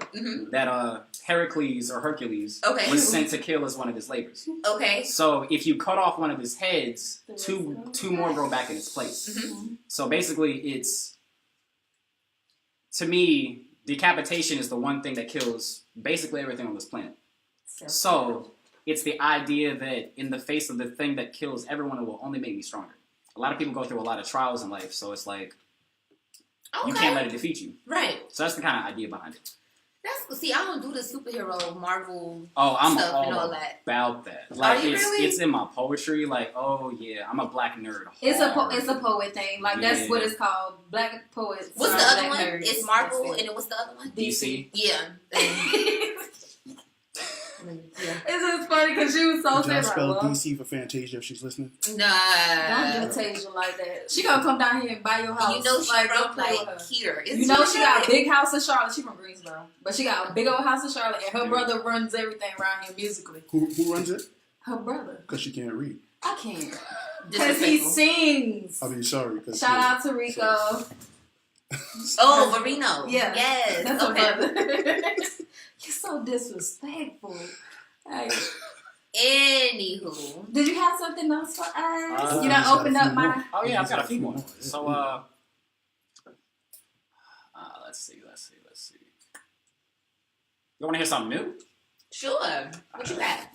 that Heracles or Hercules was sent to kill as one of his labors. Okay. So if you cut off one of his heads, two more grow back in its place. So basically, it's, to me, decapitation is the one thing that kills basically everything on this planet. So it's the idea that in the face of the thing that kills everyone, it will only make me stronger. A lot of people go through a lot of trials in life, so it's like, you can't let it defeat you. Right. So that's the kind of idea behind it. See, I don't do the superhero Marvel I'm stuff and all all that. about that. Like, you really? it's in my poetry. Like, oh yeah, I'm a black nerd. It's hard. a poet thing. Like that's what it's called. Black poets. What's the are other black one? nerds. It's Marvel, That's and then what's the other one? DC. Yeah. Yeah. It's just funny because she was so Did y'all sad. spell Like, well, DC for Fantasia if she's listening? Nah. don't do Tasia like that. She gonna come down here and buy your house. You know she like, from don't play with her. like here. You know she got a big house in Charlotte. She from Greensboro, but she got a big old house in Charlotte, and her brother runs everything around here musically. Who runs it? Her brother. Because she can't read. I can't. Because he sings. I mean, sorry. Shout out to Rico. Oh, Marino. Yeah. Yes. That's her Okay. brother. You're so disrespectful. Hey. Anywho. Did you have something else for us? You just done got opened a up few my... more. Oh yeah, I've got a few more. Yeah. So let's see. You want to hear something new? Sure. What you got?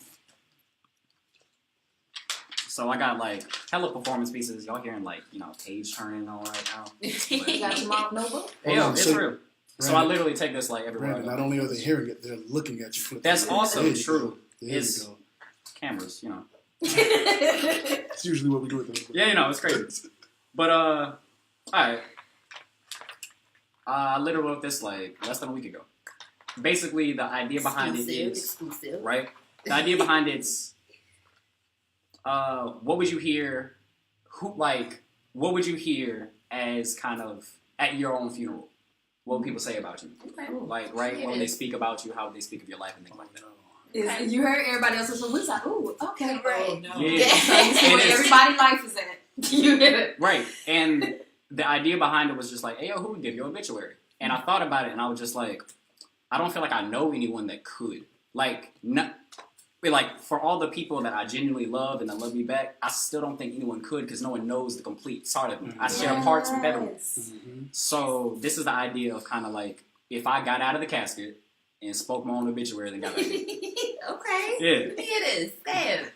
So I got like hella performance pieces. Y'all hearing like page turning all right now? You got your mom notebook? Hey, yo, on, it's so- real. So I literally take this like everywhere. Brandon, I not go. only are they hearing it, they're looking at you. Flip That's it. also There you true. go. There It's- you go. Cameras, It's usually what we do with them. Yeah, it's crazy. But all right. I literally wrote this like less than a week ago. Basically, the idea behind it is Exclusive. right. The idea behind it's, what would you hear? What would you hear as kind of at your own funeral? What would people say about you? Okay. Like, right when they speak about you, how would they speak of your life and things like that? Okay. You heard everybody else's, so we was like, ooh, okay, Right. oh, no. Yeah. So you see where everybody's life is at. You get it. Right. And the idea behind it was just like, hey, yo, who would give your obituary? And I thought about it, and I was just like, I don't feel like I know anyone that could. Like, for all the people that I genuinely love and that love me back, I still don't think anyone could because no one knows the complete side of me. I share parts with everyone. Mm-hmm. So this is the idea of kind of like, if I got out of the casket and spoke my own obituary, then got back in. Okay. Yeah. It is. Damn.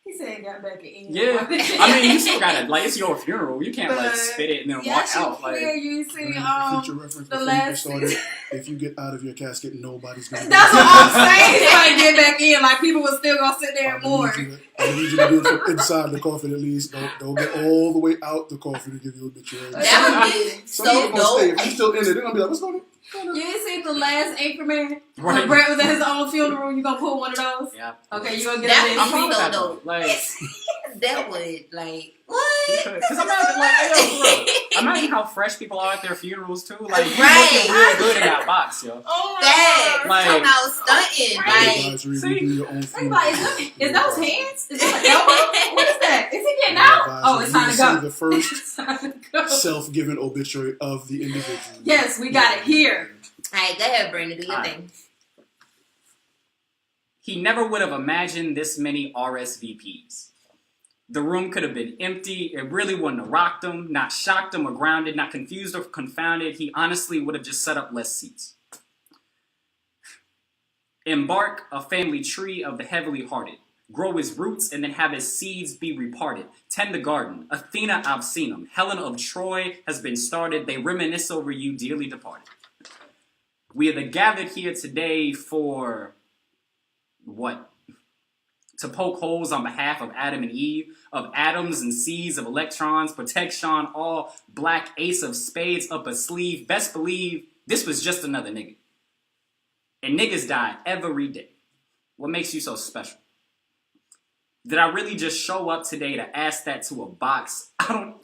He said got back in. Yeah. I mean, you still gotta, like, it's your funeral. You can't, like, spit it and then walk out. Like, You see, Future reference the before you get last started. If you get out of your casket, nobody's gonna. That's what I'm saying. He's trying to get back in. Like, people will still gonna sit there and mourn. I need you to do it from inside the coffin at least. Don't get all the way out the coffin to give you a obituary. That would be Some so people gonna stay. dope. If you're still in it, they're gonna be like, what's going on? You ain't seen the last Anchorman? Right. When Brett was at his own funeral, you gonna pull one of those? yeah. Okay, you gonna get That it would in. be so dope. Like, That would, like, what? because imagine, like, hey, yo, for real. Imagine how fresh people are at their funerals, too. Like, you Right. looking real good in that box, yo. Oh That. Like- Talking about stunting. Like, Advisory, see? we do your own Think funeral. about it. Is those hands? Is that an elbow? What is that? Is he getting out? Oh, it's time to Say go. the first It's time to go. self-given obituary of the individual. Yes, we got it here. all right, go ahead, Brandon. Do your All right. thing. He never would have imagined this many RSVPs. The room could have been empty. It really wouldn't have rocked him, not shocked him or grounded, not confused or confounded. He honestly would have just set up less seats. Embark a family tree of the heavily hearted. Grow his roots and then have his seeds be reparted. Tend the garden. Athena, I've seen them. Helen of Troy has been started. They reminisce over you, dearly departed. We are gathered here today for what? To poke holes on behalf of Adam and Eve, of atoms and seeds of electrons, protect Sean all, black ace of spades up a sleeve. Best believe this was just another nigga. And niggas die every day. What makes you so special? Did I really just show up today to ask that to a box?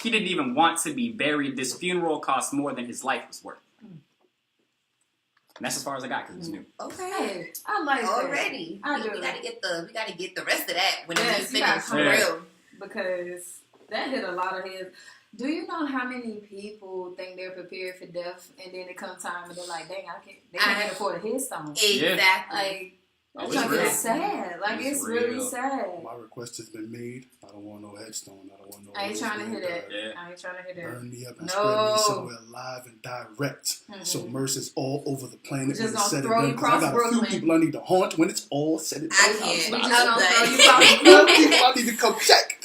He didn't even want to be buried. This funeral cost more than his life was worth. And that's as far as I got because it was new. Okay. Hey, I like that. Already. I do. We gotta get the rest of that when Yes, it's you gotta finished. come For back. real. Because that hit a lot of heads. Do you know how many people think they're prepared for death and then it comes time and they're like, dang, they can't afford a headstone. Exactly. Like, Oh, that's it's like real. it's sad. Like, it's really real. sad. My request has been made. I don't want no headstone. I don't want no. I ain't trying to hear that. Yeah. I ain't trying to hear that. Burn me up and No. spread me somewhere live and direct. Mhm. So mercy's all over the planet Just when it's gonna said and throw done. you 'Cause I across got a few Brooklyn. people I need to haunt when it's all said and done. I can't. We I'm just gonna done. throw you A few people I need to come check.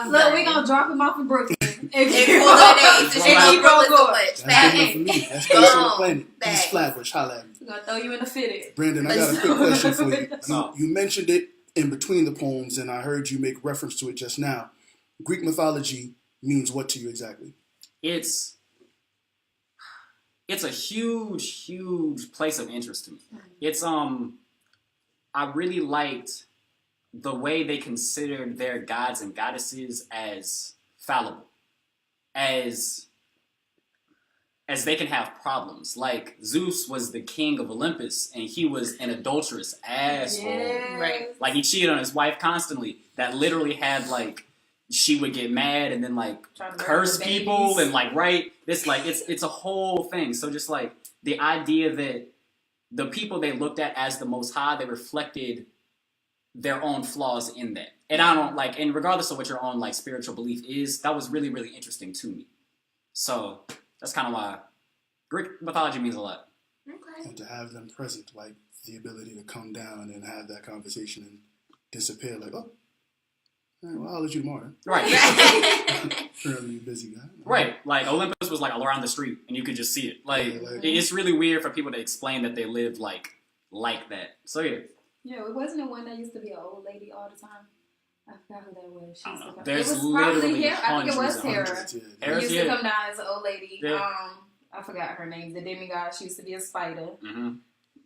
Look, we gonna drop him off in Brooklyn. And pull her days and Right. she Keep roll on so going. much. That's Facts. good enough for me. That's Go base on the on. planet. Facts. East Flatbush, holla at me. We're gonna throw you in the fitted. Brandon, I got a quick question for you. Oh. You mentioned it in between the poems, and I heard you make reference to it just now. Greek mythology means what to you exactly? It's a huge place of interest to me. It's I really liked the way they considered their gods and goddesses as fallible, as they can have problems. Like Zeus was the king of Olympus, and he was an adulterous asshole. Yes. Right. Like he cheated on his wife constantly. That literally had like she would get mad and then like Trying to murder curse the people babies. and like write this like it's a whole thing. So just like the idea that the people they looked at as the Most High, they reflected their own flaws in that. And I don't like, and regardless of what your own like spiritual belief is, that was really interesting to me. So that's kind of why Greek mythology means a lot. Okay. And to have them present, like the ability to come down and have that conversation and disappear, like, oh, all right, well, I'll let you tomorrow. Right. Apparently, you busy guy. Right. Like Olympus was like around the street and you could just see it. Like it's really weird for people to explain that they lived like that. So yeah. Yeah, it wasn't the one that used to be an old lady all the time. I forgot who that was. She I used don't to know. come. There's It was literally probably Hera. I think it was hundreds and Hera. Hundreds, yeah. She Hera's used yeah. to come down as an old lady. Yeah. I forgot her name. The demigod. She used to be a spider. Mm-hmm.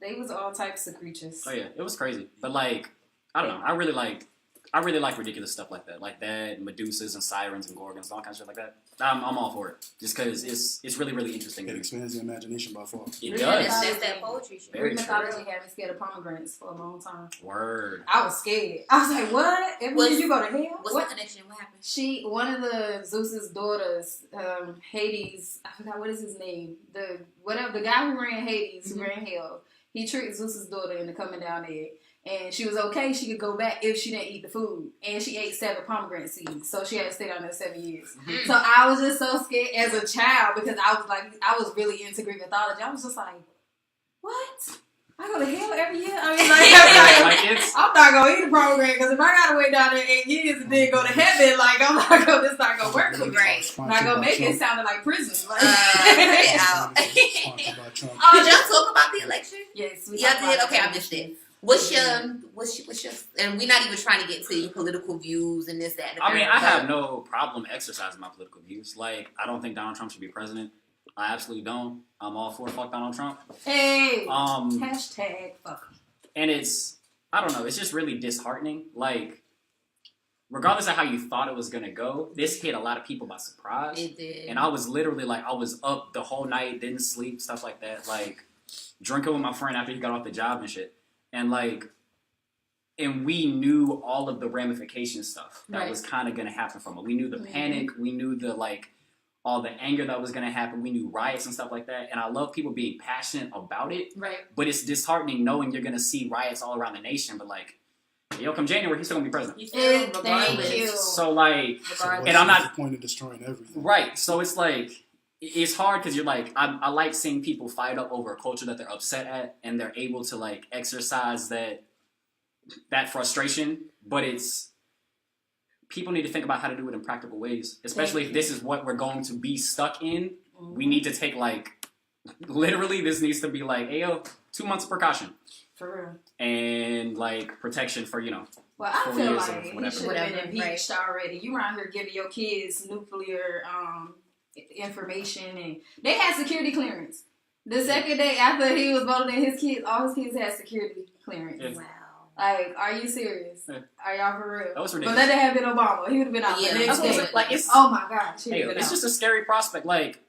They was all types of creatures. Oh yeah, it was crazy. But like, I don't know. I really like ridiculous stuff like that, Medusas and sirens and gorgons, and all kinds of shit like that. I'm all for it, just because it's really really interesting. It expands the imagination by far. It Greek does. That's that poetry shit. Very Greek true. mythology had me scared of pomegranates for a long time. Word. I was scared. I was like, what? Every year you go to hell? What's What? the connection? What happened? One of the Zeus's daughters, Hades, I forgot what is his name. The guy who ran Hades, who ran hell, he tricked Zeus's daughter into coming down there. And she was okay, she could go back if she didn't eat the food. And she ate 7 pomegranate seeds. So she had to stay down there 7 years. Mm-hmm. So I was just so scared as a child because I was really into Greek mythology. I was just like, what? I go to hell every year? I mean, I'm not going to eat a pomegranate because if I got to wait down there 8 years and then go to heaven, like, it's not going to work for me. Right. I'm not going to make it sound like prison. Like, Get out. Did y'all talk about the election? Yes. We Yeah, talked about okay, the I missed it. What's your, and we're not even trying to get to your political views and this, that, and the I mean, third, I but- have no problem exercising my political views. Like, I don't think Donald Trump should be president. I absolutely don't. I'm all for fuck Donald Trump. Hey. Um, Hashtag fuck. and I don't know, it's just really disheartening. Like, regardless of how you thought it was gonna go, this hit a lot of people by surprise. It did. And I was literally like, I was up the whole night, didn't sleep, stuff like that. Like, drinking with my friend after he got off the job and shit. And like, and we knew all of the ramification stuff that was kind of going to happen from it. We knew the panic. We knew the like, all the anger that was going to happen. We knew riots and stuff like that. And I love people being passionate about it. Right. But it's disheartening knowing you're going to see riots all around the nation. But like, yo, come January, he's still going to be president. Thank you. So like, Regardless. and I'm not the point of destroying everything. right. So it's like, it's hard because you're like, I like seeing people fight up over a culture that they're upset at, and they're able to like exercise that frustration. But it's, people need to think about how to do it in practical ways, especially if this is what we're going to be stuck in. We need to take like, literally, this needs to be like, hey yo, 2 months of precaution. For real. And like protection for, Well, I 4 feel years like of he whatever. should have been Right. impeached already. You around here giving your kids nuclear information, and they had security clearance. The second day after he was voted in, all his kids had security clearance. Yeah. Wow. Like, are you serious? Yeah. Are y'all for real? That was But ridiculous. let it have been Obama. He would have been out Yeah, the next that's what day. I'm like, it's- Oh my gosh. he Hey, would've been it's out. just a scary prospect. Like,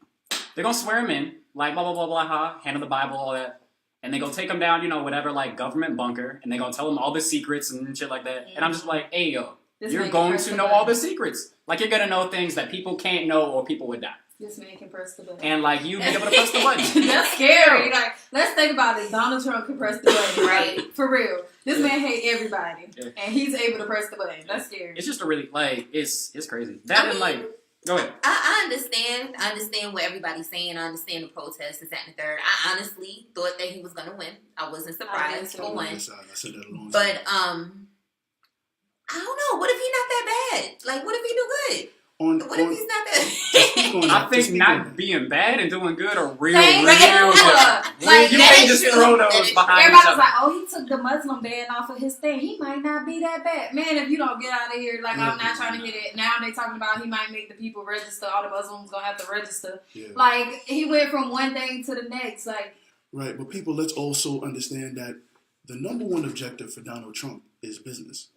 they're gonna swear him in, like blah blah blah blah, hand of the Bible, all that, and they gonna take him down, whatever, like government bunker, and they gonna tell him all the secrets and shit like that. And I'm just like, hey yo, This you're man going can press to the know button. all the secrets. Like you're gonna know things that people can't know, or people would die. This man can press the button. And like you be able to press the button. That's scary. Like, let's think about it. Donald Trump can press the button, Right. right? For real. This man hate everybody, Yeah. and he's able to press the button. That's scary. It's just a really like it's crazy. That I and mean, like go ahead. I understand. I understand what everybody's saying. I understand the protests, this, that, and the third. I honestly thought that he was gonna win. I wasn't surprised I for one. I said that a long But time. I don't know. What if he's not that bad? Like, what if he do good? What if he's not that? I think not being bad and doing good are real, Thank real you. different. Like, You that can't is just true. throw That those is behind each Everybody was other. like, oh, he took the Muslim ban off of his thing. He might not be that bad. Man, if you don't get out of here, like, I'm not trying to get it. Now they talking about he might make the people register. All the Muslims going to have to register. Yeah. Like, he went from one thing to the next. Like, Right, but people, let's also understand that the number one objective for Donald Trump is business.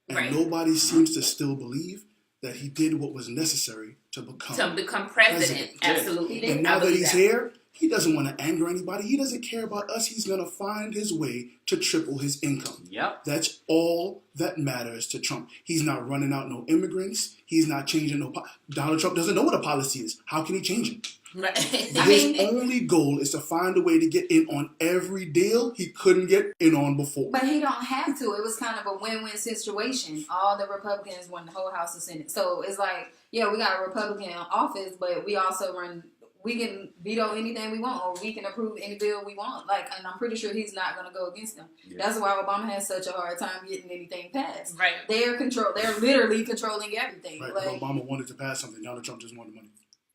And Right. nobody seems to still believe that he did what was necessary to become president. President. Absolutely. And now that he's here, he doesn't want to anger anybody. He doesn't care about us. He's going to find his way to triple his income. Yep. That's all that matters to Trump. He's not running out no immigrants. He's not changing no... Donald Trump doesn't know what a policy is. How can he change it? Right. His only goal is to find a way to get in on every deal he couldn't get in on before. but he don't have to. It was kind of a win-win situation. All the Republicans won the whole House and Senate. So it's like, yeah, we got a Republican in office, but we also we can veto anything we want, or we can approve any bill we want. Like, and I'm pretty sure he's not going to go against them. Yeah. That's why Obama has such a hard time getting anything passed. Right. They're literally controlling everything. Right, Like, if Obama wanted to pass something, Donald Trump just wanted money.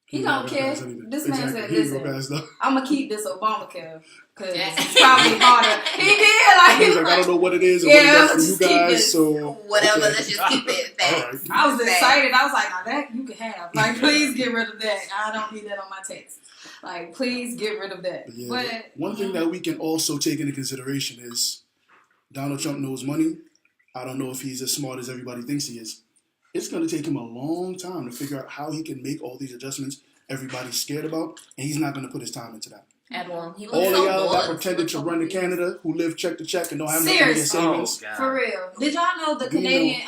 he not don't gonna care. pass anything. This man said, He ain't gonna listen, pass nothing. I'm going to keep this Obamacare because Yeah. it's probably harder. He did. Like, He's like, I don't know what it is or Yeah, what it does for let's you just keep guys, this. so... Whatever. okay. Let's just keep it. All Facts. right. I was Facts. excited. I was like, now that you can have. Like, please get rid of that. I don't need that on my text. Like, please get rid of that. Yeah, But one thing that we can also take into consideration is Donald Trump knows money. I don't know if he's as smart as everybody thinks he is. It's going to take him a long time to figure out how he can make all these adjustments everybody's scared about, and he's not going to put his time into that. At all. He All of so y'all that bored. pretended to run to Canada, who live check to check and don't have nothing in their savings. Oh, for real, did y'all know the You Canadian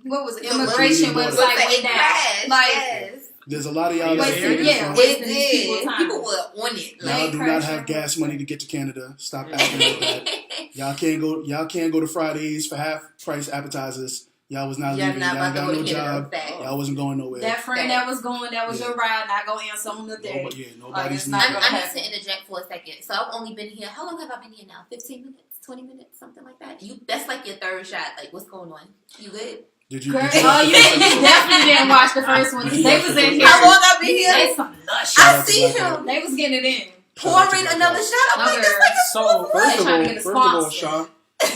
what was it, The immigration Canadian website But went they down? crashed, Like, yes. There's a lot of y'all Wait, that serious? yeah. It Wasting did. people's time. People were on it. Y'all Like, do not have gas money to get to Canada. Stop acting like that. Y'all can't go to Fridays for half price appetizers. Y'all was not Y'all leaving. not Y'all about to got go no to Canada. job. Fact. Y'all wasn't going nowhere. that friend that was your ride, not gonna answer on the day. Nobody's it's not leaving. gonna I need happen. to interject for a second. So I've only been here. How long have I been here now? 15 minutes, 20 minutes, something like that. That's like your third shot. Like, what's going on? You good? Did you? Girl, Did you oh, you definitely didn't watch the first one. They was in here. How long I been here? They some lush. Shout I out to see Black him They was getting it in. pouring another shot. I'm like, Okay. that's like a So, They trying to get a First of all, sponsor. Sean,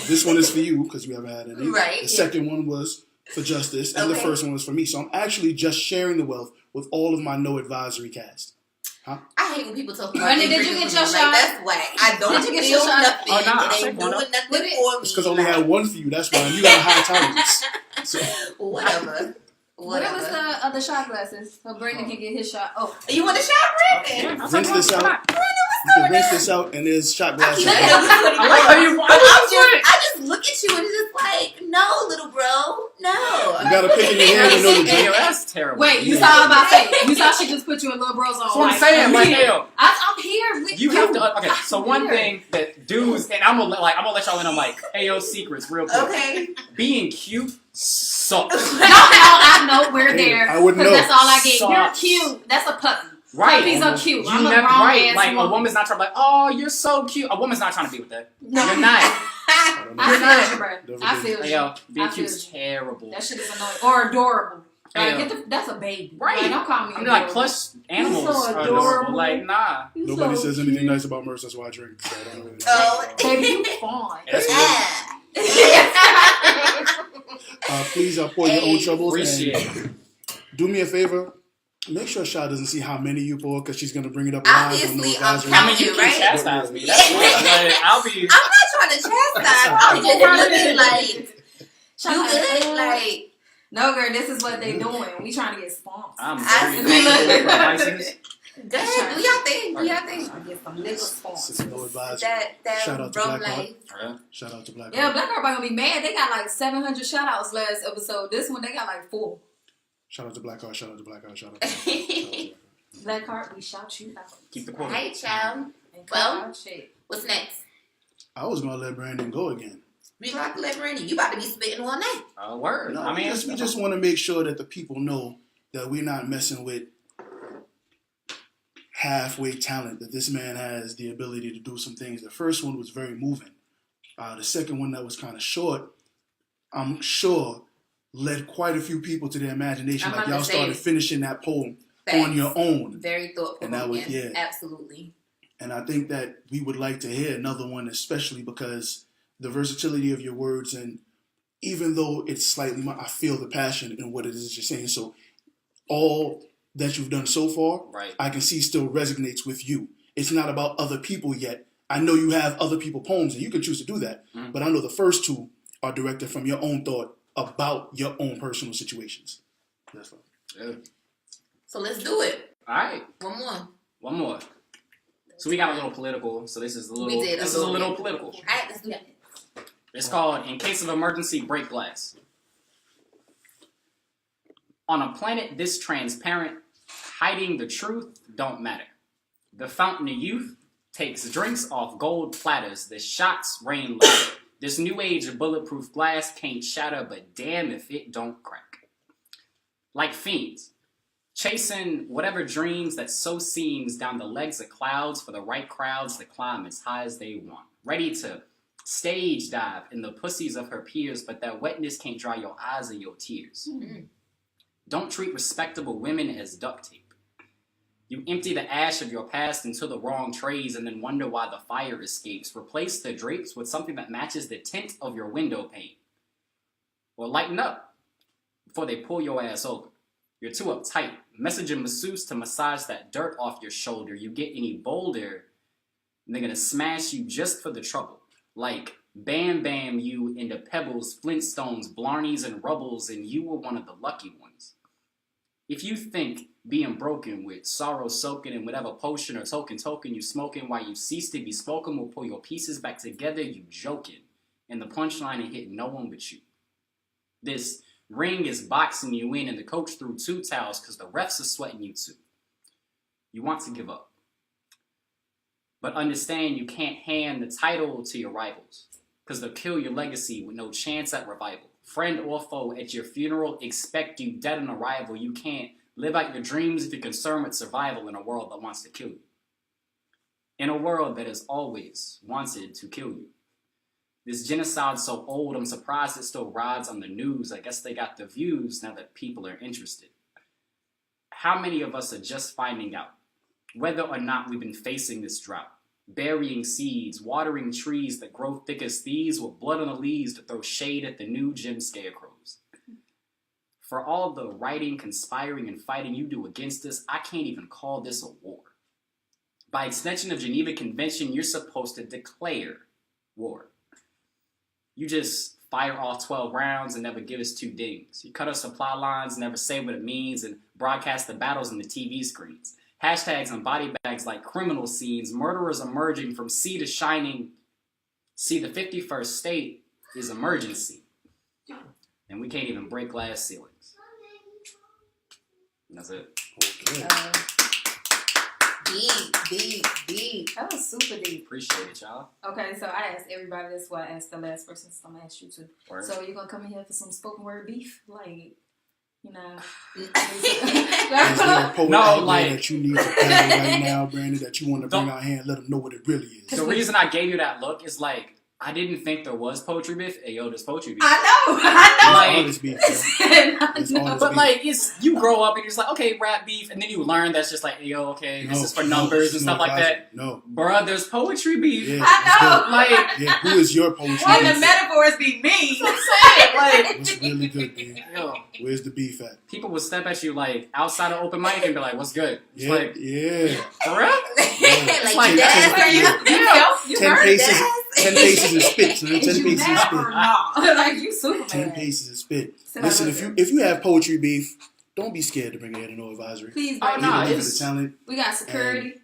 this one is for you because you haven't had any. Right, The yeah. second one was for Justice, and the Okay. first one was for me. So I'm actually just sharing the wealth with all of my no advisory cast. I hate when people talk about Brandon, they did you drinking get your with me. shot? Like, that's whack. I don't Did you get feel your shot? nothing. Oh, nah, I It said ain't one doing up. nothing With it? for me. It's because I only had one for you. That's why you got a high tolerance. So, Whatever. What was Whatever. the other shot glasses? So Brandon can get his shot. Oh, You want a shot, Brandon? Yeah, I'll rinse take this one. out. You can rinse this out, and there's shot glasses. Look right at here. him. I like how you. I just look at you and it's just like, no, little bro, no. You got a pick in your hand and know the Hey, yo, drink. that's terrible. wait, you Yeah. saw about that? You saw she just put you in little bro's on. That's what I'm saying. Like, hey, yo, I'm here with you have to. Okay, so I'm one here. thing that dudes, and I'm gonna let y'all in on like AO secrets real quick. Okay. Being cute sucks. I know we're Hey, there. I wouldn't 'cause know. that's all I get. You're Sucks. cute. That's a puppy. Right. Puppies are cute. You I'm a never grown right. ass Like woman. a woman's not trying to be like, oh, you're so cute. A woman's not trying to be with that. No. You're not. I don't know. I You're feel not. you, bro. Never I did. feel Hey, you. yo, being I cute's feel terrible. That shit is annoying. Or adorable. Like, Hey, that's a baby. Right. Like, don't call me I mean, like adorable. plush animals so are adorable. adorable. Like, nah. You Nobody so says cute. anything nice about Merce. That's why I drink. So I don't really know. Oh. Baby, you fine. That's Please pour your own troubles. Appreciate And it. do me a favor. Make sure Sha doesn't see how many you pour because she's going to bring it up live. Obviously, on I'm no advisory. I mean, you Right? can chastise me. That's Yeah. fine. Like, I'll be. I'm not trying to chastise. I'm just looking like, you good? Like, No, girl, this is what they doing. We trying to get sponsored. I'm I- very thankful for my license. go ahead, do y'all thing. Do y'all thing. Trying to get some liquor sponsored. This is no advisory. That Shout out to rum Black life. Yeah. Shout out to Black Yeah, Heart. Black Heart gonna be mad. They got like 700 shout outs last episode. This one, they got like 4. Shout out to Black Heart. Shout out to Black Heart. Shout out to Black Heart. Shout out to Black Heart. Black Heart, we shout you out. Keep the quote. Hey, child. And Well- cut our shit. What's next? I was going to let Brandon go again. We about to let Brandon. You about to be spitting all night. Word. No, I mean, we just want to make sure that the people know that we're not messing with halfway talent, that this man has the ability to do some things. The first one was very moving. The second one that was kind of short, I'm sure led quite a few people to their imagination. I'm Like about y'all to say started it. finishing that poem Facts. on your own. Very thoughtful. And that was- yeah. Absolutely. And I think that we would like to hear another one, especially because the versatility of your words, and even though it's slightly, I feel the passion in what it is you're saying. So all that you've done so far, right. I can see still resonates with you. It's not about other people yet. I know you have other people poems, and you can choose to do that. Mhm. But I know the first two are directed from your own thought about your own personal situations. That's all. Yeah. So let's do it. All right. One more. One more. So we got a little political. So this is a little. We did a This is a little little bit. political. All right, let's do that. It's called "In Case of Emergency, Break Glass." On a planet this transparent, hiding the truth don't matter. The fountain of youth takes drinks off gold platters. The shots rain louder. This new age of bulletproof glass can't shatter, but damn if it don't crack. Like fiends, chasing whatever dreams that sow seams down the legs of clouds for the right crowds to climb as high as they want. Ready to stage dive in the pussies of her peers, but that wetness can't dry your eyes or your tears. Mm. Don't treat respectable women as duct tape. You empty the ash of your past into the wrong trays and then wonder why the fire escapes. Replace the drapes with something that matches the tint of your window pane. Or lighten up before they pull your ass over. You're too uptight. message a masseuse to massage that dirt off your shoulder. You get any bolder, and they're gonna smash you just for the trouble. Like, bam bam you into pebbles, flintstones, blarneys, and rubbles, and you were one of the lucky ones. If you think being broken with sorrow soaking in whatever potion or token you smoking while you cease to be spoken will pull your pieces back together, you joking. And the punchline ain't hitting no one but you. This ring is boxing you in, and the coach threw 2 towels because the refs are sweating you too. You want to give up. But understand you can't hand the title to your rivals because they'll kill your legacy with no chance at revival. Friend or foe at your funeral expect you dead on arrival. You can't live out your dreams if you're concerned with survival in a world that wants to kill you. In a world that has always wanted to kill you. This genocide's so old, I'm surprised it still rides on the news. I guess they got the views now that people are interested. How many of us are just finding out whether or not we've been facing this drought? Burying seeds, watering trees that grow thick as thieves with blood on the leaves to throw shade at the new gym scarecrows. For all the writing, conspiring, and fighting you do against us, I can't even call this a war. By extension of Geneva Convention, you're supposed to declare war. You just fire off 12 rounds and never give us 2 dings. You cut our supply lines, never say what it means, and broadcast the battles on the TV screens. Hashtags on body bags like criminal scenes, murderers emerging from sea to shining. See, the 51st state is emergency. And we can't even break glass ceilings. And that's it. Okay. Deep. That was super deep. Appreciate it, y'all. Okay, so I asked everybody this. Why I asked the last person, so I'm gonna ask you too. Word. So you gonna come in here for some spoken word beef, like, you know? Is there a poet out there that you need to battle right now, Brandon, that you want to bring out here and let them know what it really is? The reason I gave you that look is like, I didn't think there was poetry beef. Hey, yo, there's poetry beef. I know. Like, Honest beef, bro. but like, it's you grow up and you're just like, okay, rap beef, and then you learn that's just like, hey, yo, okay, this is for numbers and stuff like that. No, bruh, there's poetry beef. Yeah, I know. Like, yeah, who is your poetry Why beef? the metaphors be me? I'm saying, like, What's really good, man? yo, Where's the beef at? people will step at you like outside of open mic and be like, what's good? It's like, Yeah. for real? Like, Like, that's where You 10 heard paces, that? 10 paces of spit, man. 10 You paces of mad spit. or not? Like, you Superman. 10 paces of spit. So Listen, if you have poetry beef, don't be scared to bring it here to No Advisory. Please, Oh, bring no, it. Give it it's- the talent. We got security.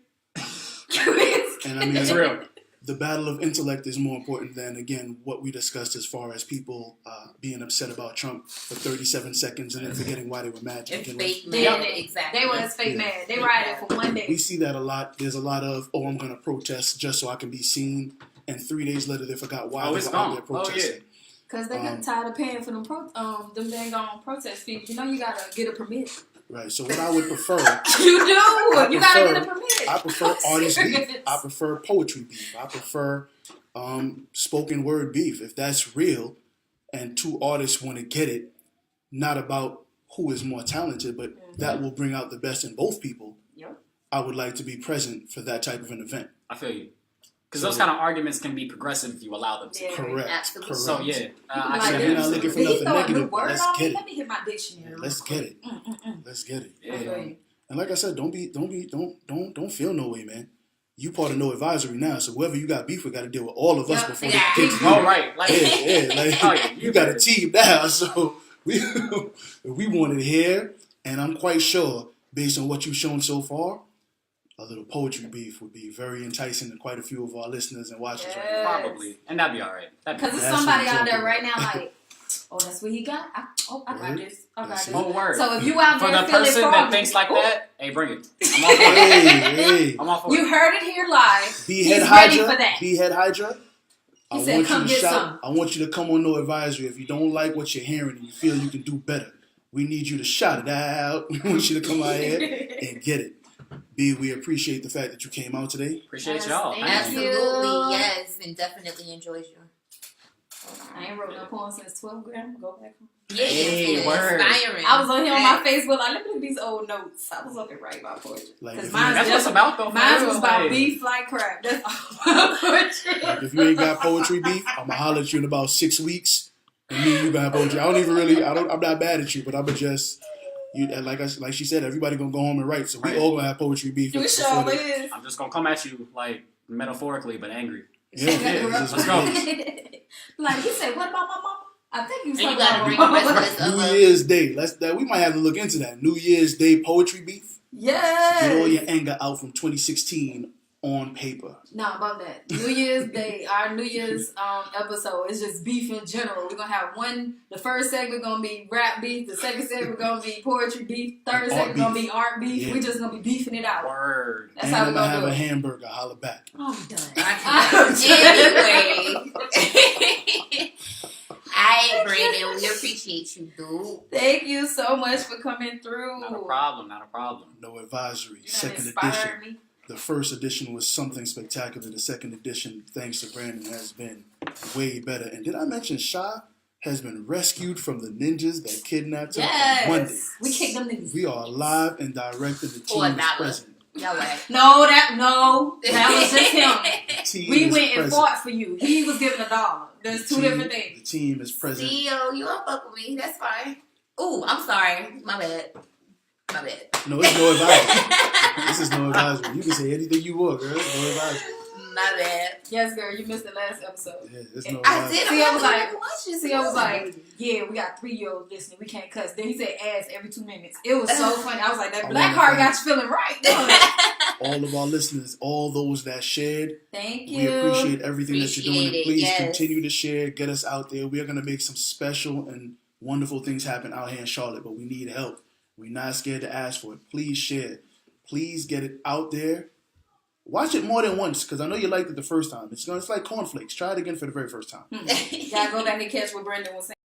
And I mean, It's real. the battle of intellect is more important than, again, what we discussed as far as people being upset about Trump for 37 seconds and then forgetting why they were mad to It's begin with. fake Yeah. man, exactly. They was fake Yeah. mad. They rioted for one We day. see that a lot. There's a lot of, I'm going to protest just so I can be seen. And 3 days later, they forgot why Oh, they it's were out gone. there Oh, protesting. Because they got tired of paying for them dang on protest fees. You know you gotta get a permit. Right. So what I would prefer, You do. You gotta get a permit. I prefer artist beef. Serious. I prefer poetry beef. I prefer spoken word beef. If that's real and 2 artists want to get it, not about who is more talented, but that will bring out the best in both people. Yep. I would like to be present for that type of an event. I feel you. Because those kind of arguments can be progressive if you allow them to. Yeah. Correct. Absolutely. Correct. So, yeah. Like, I We're can not looking for Did he nothing throw a new negative, but word let's on me? get it. Let me hit my dictionary. Let's get it. Let's get it. Yeah. And like I said, don't feel no way, man. You part of No Advisory now, so whoever you got beef with got to deal with all of us Yep. before Yeah. they get to you. Oh, right. Like, Yeah, like Oh, yeah. you got a team now, so we want it here, and I'm quite sure, based on what you've shown so far, a little poetry beef would be very enticing to quite a few of our listeners and watchers right now. probably. And that'd be all right. That'd be Because there's That's somebody what I'm out there talking right now like, oh, that's what he got? I got Word. this. I got That's this. it. Oh, word. So if you out For there the feeling person that froggy, thinks like ooh, that, hey, bring it. I'm all for it. Hey, I'm all for it. You heard it here live. B-Head He's ready Hydra, for that. B-Head Hydra. He said, "Come get some." I want you to come on No Advisory. If you don't like what you're hearing and you feel you can do better, we need you to shout it out. We want you to come out here and get it. B, we appreciate the fact that you came out today. Appreciate Yes, y'all. thank Thank you. Absolutely, yes, and definitely enjoys you. I ain't wrote no poem since 12th grade. I'm gonna go back home. Yeah, Hey, it's word. inspiring. I was on here on my Yes. Facebook, like, let me look at these old notes. I was looking right about poetry. Like, Because if mine you- That's what's about, though. for Mine real, was about like- beef like crap. That's all poetry. Like, if you ain't got poetry beef, I'm gonna holler at you in about 6 weeks. And me and you got poetry. I don't even really. I'm not bad at you, but I'ma just Like she said, everybody gonna go home and write. So we all gonna have poetry beef. You sure is. I'm just gonna come at you like metaphorically, but angry. Yeah, let's go. Like he said, what about my mama? I think he was And you talking gotta about bring the rest of New us. Year's Day. We might have to look into that. New Year's Day poetry beef. Yes. Get all your anger out from 2016 on paper. No, about that. New Year's Day, our New Year's episode is just beef in general. We're gonna have the first segment gonna be rap beef, the second segment gonna be poetry beef, third segment gonna be art beef. Yeah. We just gonna be beefing it out. Word. That's And how I'm we're gonna gonna have do a it. hamburger. Holla back. I'm done. Anyway. Alright, Brandon, we appreciate you, dude. Thank you so much for coming through. Not a problem. No advisory. You done Second inspired edition. me. The first edition was something spectacular. The second edition, thanks to Brandon, has been way better. And did I mention Sha has been rescued from the ninjas that kidnapped her on Monday? Yes. We kicked them niggas. We are live and direct, and the team is present. Y'all right. No, that was just him. The team We is went and present. fought for you. He was giving $1. There's two different The things. team is present. CEO, you don't fuck with me. That's fine. Ooh, I'm sorry. My bad. No, it's no advisory. This is no advisory. You can say anything you want, girl. It's no advisory. My bad. Yes, girl, you missed the last episode. Yeah, it's no I advisory. did. See, I was like, See, I was like, yeah, we got 3-year-olds listening. We can't cuss. Then he said ass every 2 minutes. It was so funny. I was like, that I black wanna card thank- got you feeling right. All of our listeners, all those that shared, Thank we you. appreciate everything that you're doing. Appreciate it, Please yes. continue to share, get us out there. We are going to make some special and wonderful things happen out here in Charlotte, but we need help. We're not scared to ask for it. Please share. Please get it out there. Watch it more than once, because I know you liked it the first time. It's like cornflakes. Try it again for the very first time. Gotta go back and catch what Brandon was saying.